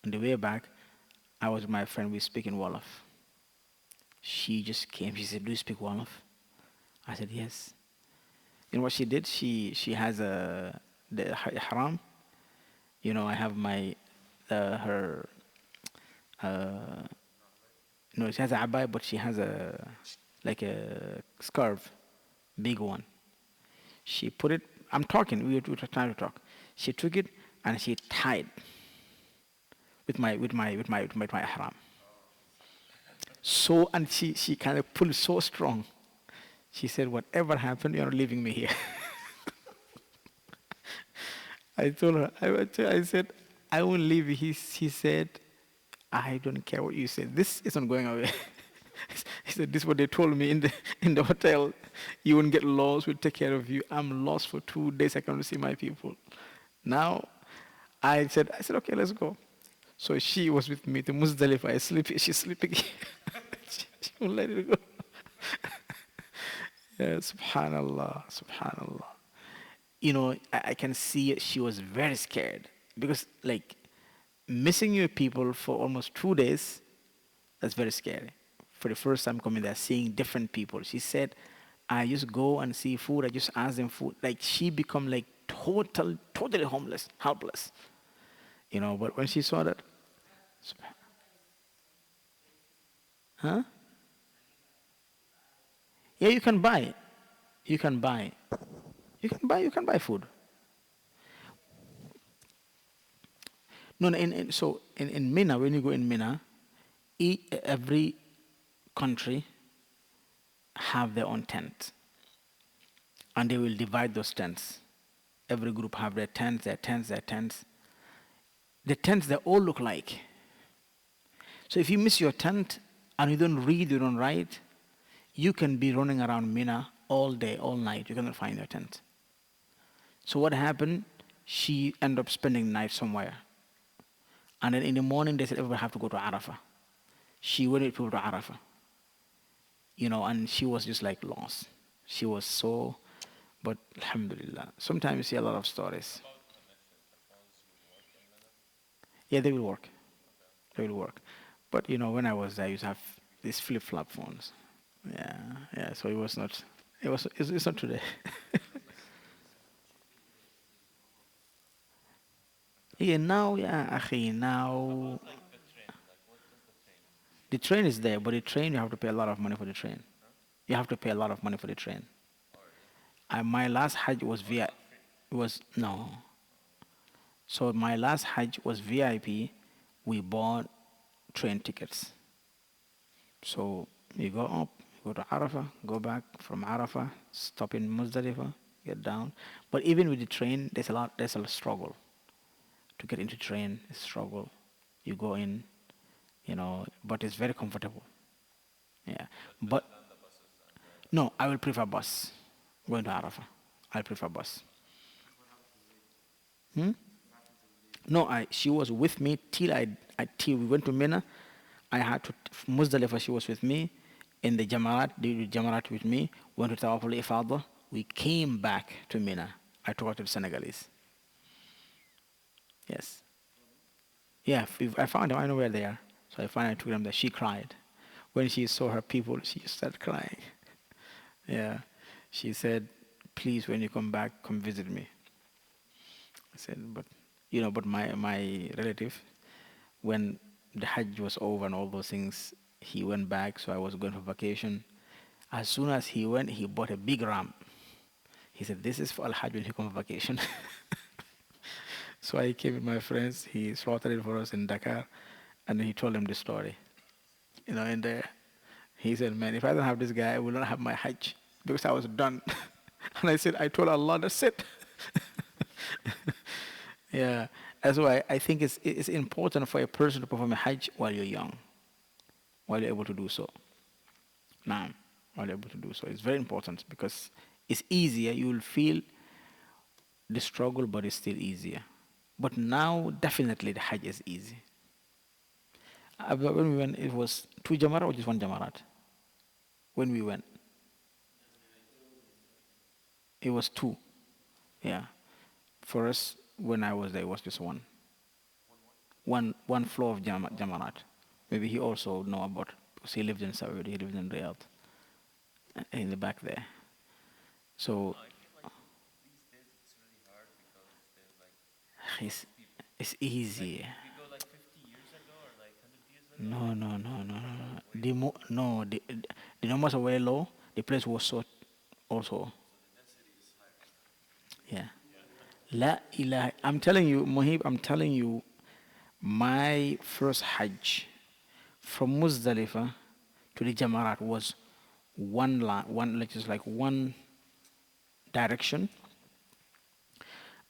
on the way back, I was with my friend. We speak in Wolof. She just came. She said, "Do you speak Wolof?" I said, "Yes." You know what she did? She has the ihram. I have my her no, she has a abaya, but she has a like a scarf, big one. She put it. I'm talking. We were trying to talk. She took it and she tied with my ihram. So and she kind of pulled so strong. She said, "Whatever happened, you're not leaving me here." I told her. I said, "I won't leave you." He said, "I don't care what you said. This isn't going away." He said, "This is what they told me in the hotel. You won't get lost. We'll take care of you. I'm lost for 2 days. I can't see my people." Now, I said, "Okay, let's go." So she was with me to Muzdalifah. I sleep. She's sleeping. She won't let it go. Yeah, subhanallah, subhanallah. I can see she was very scared because, like, missing your people for almost 2 days, that's very scary. For the first time coming there, seeing different people. She said, I just go and see food. I just ask them food. Like, she become like totally homeless, helpless. But when she saw that, huh? Yeah, you can buy. You can buy. You can buy food. No, no, in Mina, when you go in Mina, every country have their own tent, and they will divide those tents. Every group have their tents, their tents, their tents. The tents they all look like. So if you miss your tent and you don't read, you don't write, you can be running around Mina all day, all night. You cannot find your tent. So what happened? She ended up spending the night somewhere. And then in the morning, they said everybody have to go to Arafah. She went with people to Arafah, and she was just like lost. She was so, but alhamdulillah. Sometimes you see a lot of stories. About connections, the phones will work in Minna? Yeah, they will work. Okay. They will work. But when I was there, I used to have these flip-flop phones. Yeah, yeah. So it was not. It's not today. Yeah, now, yeah, akhi, How now about like the train? Like what does the train? the train is there, but the train you have to pay a lot of money for the train. Huh? You have to pay a lot of money for the train. Or is My last Hajj was or it's via. not free? It was no. Oh, So my last Hajj was VIP. We bought train tickets. So you go up, go to Arafah, go back from Arafah, stop in Muzdalifah, get down. But even with the train, there's a struggle to get into train. It's struggle. You go in, but it's very comfortable. Yeah, but better but than the buses and the no, I will prefer bus. Going to Arafah, I prefer bus. Hmm? No, she was with me till we went to Mina. I had to Muzdalifah. She was with me in the Jamarat. Did the Jamarat with me. Went to Tawaf al-Ifada. We came back to Mina. I took her to the Senegalese. Yes. Yeah. If I found them. I know where they are. So I finally took them there. She cried when she saw her people. She started crying. Yeah. She said, "Please, when you come back, come visit me." I said, but my relative, when the Hajj was over and all those things, he went back. So I was going for vacation. As soon as he went, he bought a big ram. He said, "This is for Alhagie when he comes on vacation." So I came with my friends. He slaughtered it for us in Dakar, and then he told them the story. And he said, "Man, if I don't have this guy, I will not have my Hajj because I was done." And I said, "I told Allah, that's it." Yeah, that's why I think it's important for a person to perform a Hajj while you're young, while you're able to do so. Now, while you're able to do so, it's very important because it's easier. You will feel the struggle, but it's still easier. But now, definitely, the Hajj is easy. But when we went, it was two Jamarat or just one Jamarat? When we went, it was two. Yeah. For us, when I was there, it was just one. One floor of Jamarat. Maybe he also know about because he lived in Saudi, he lived in Riyadh, in the back there. So I feel like these days it's really hard because there's like so it's many people. it's Like easy. if you go like 50 years ago or like 100 years ago, No, no, no, no, no, it was no. way more. No, the numbers are very low. The place was so also. So the density is higher. Yeah. Yeah. La ilaha. I'm telling you, Mohib. I'm telling you, my first Hajj from Muzdalifah to the Jamarat was one line, like just like one direction.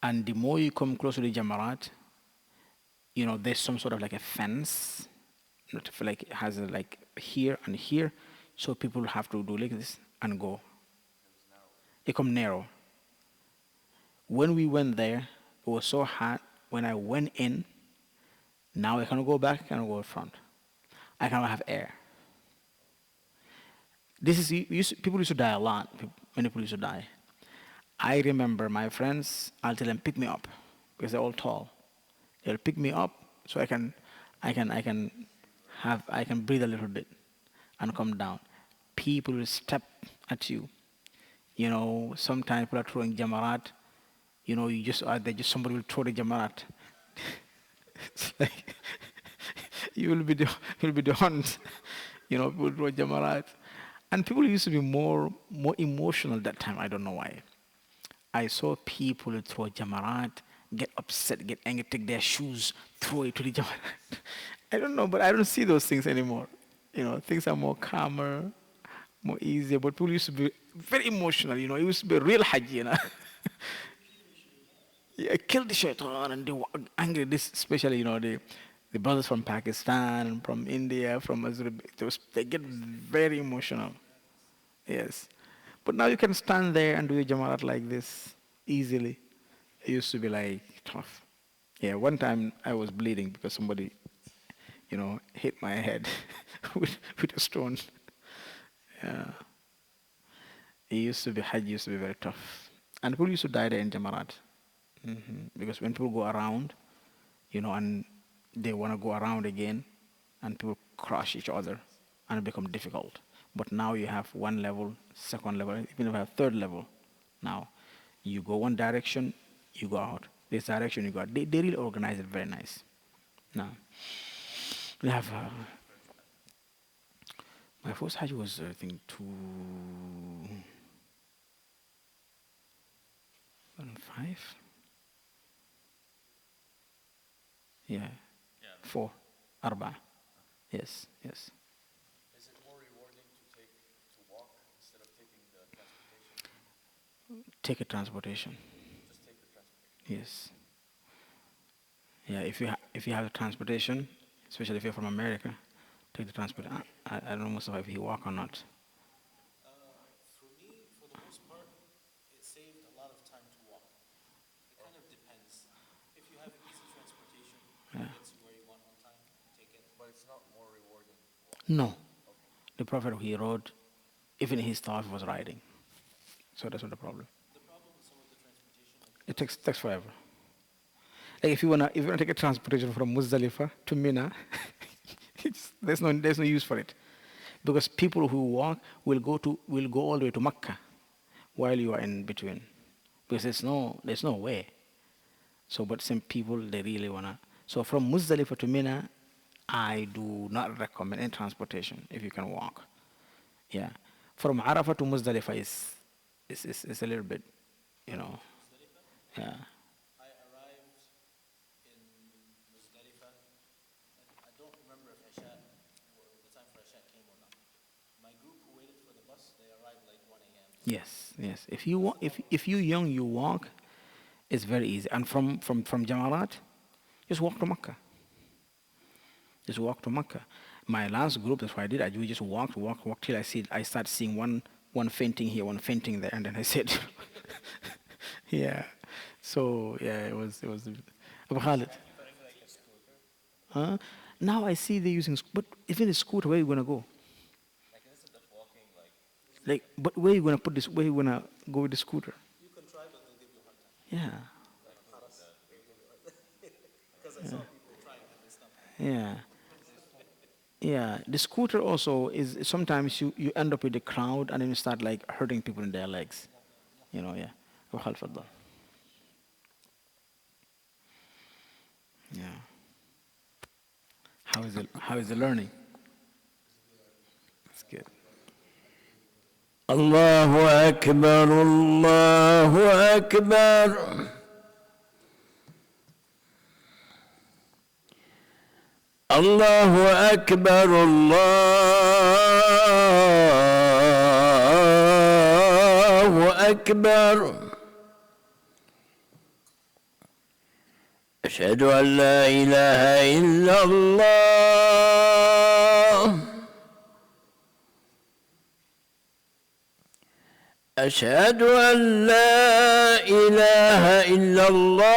And the more you come close to the Jamarat, there's some sort of like a fence, not like it has like here and here, so people have to do like this and go. It was narrow. It come narrow. When we went there, it was so hot. When I went in, now I cannot go back, I cannot go front. I cannot have air. This is people used to die a lot. Many people used to die. I remember my friends, I'll tell them pick me up because they're all tall. They'll pick me up so I can breathe a little bit and come down. People will step at you. You know, sometimes people are throwing jamarat. You know, you just are there, just somebody will throw the jamarat. It's like you will be the you'll be the hunt. You know, people throw jamarat. And people used to be more emotional that time. I don't know why. I saw people throw jamarat, get upset, get angry, take their shoes, throw it to the jamarat. I don't know, but I don't see those things anymore. You know, things are more calmer, more easier. But people used to be very emotional. You know, it used to be real hajj. You know, yeah, kill the shaitan, and they were angry. This, especially, you know, the brothers from Pakistan, from India, from Azerbaijan, they get very emotional. Yes. But now you can stand there and do your jamarat like this easily. It used to be like tough. Yeah, one time I was bleeding because somebody, you know, hit my head with a stone. Yeah. It used to be, Hajj used to be very tough. And people used to die there in jamarat. Because when people go around, you know, and they want to go around again, and people crush each other, and it becomes difficult. But now you have one level, second level, even if you have third level. Now, you go one direction, you go out. This direction, you go out. They really organize it very nice. Now, we have my first Hajj was I think 2005. Yeah, Yeah. four, arba. Yes, yes. Is it more rewarding to walk instead of taking the transportation? Take a transportation. Just take the transportation. Yes. Yeah, if you have the transportation, especially if you're from America, take the transport. I don't know most of if he walk or not. For me, for the most part, it saved a lot of time to walk. It kind of depends. If you have easy transportation Yeah. that gets you where you want on time, take it. But it's not more rewarding to walk. No, Okay. the prophet he rode, even his staff was riding. So that's not the problem. The problem with some of the transportation, like the It buses, takes forever. Like if you wanna take a transportation from Muzdalifah to Mina, there's no use for it, because people who walk will go all the way to Mecca while you are in between, because there's no way. So, but some people they really wanna. So from Muzdalifah to Mina, I do not recommend any transportation if you can walk. Yeah, from Arafah to Muzdalifah is a little bit, you know. Muzdalifah. Yeah. I arrived in Muzdalifah, and I don't remember if Isha, or the time for Isha came or not. My group who waited for the bus, they arrived like 1 a.m. Yes, yes. If you if you young, you walk, it's very easy. And from Jamarat, just walk to Mecca. Just walk to Mecca. My last group, that's what I did. We just walked till I start seeing one fainting here, one fainting there, and then I said, yeah. So yeah, it was. Abu Khalid. Huh? Now I see they're using, but even the scooter, where you gonna go? Like instead of walking, like Like, but where you gonna put this? Where you gonna go with the scooter? You can try, but they'll give you a hard time. Yeah, Because I saw people trying and they stopped. yeah. Yeah, the scooter also is sometimes you end up with the crowd and then you start like hurting people in their legs. You know, yeah. Abu Khalid, تفضل. Yeah. How is the learning? It's good. الله أكبر الله أكبر الله أكبر الله أكبر أشهد أن لا إله إلا الله أشهد أن لا إله إلا الله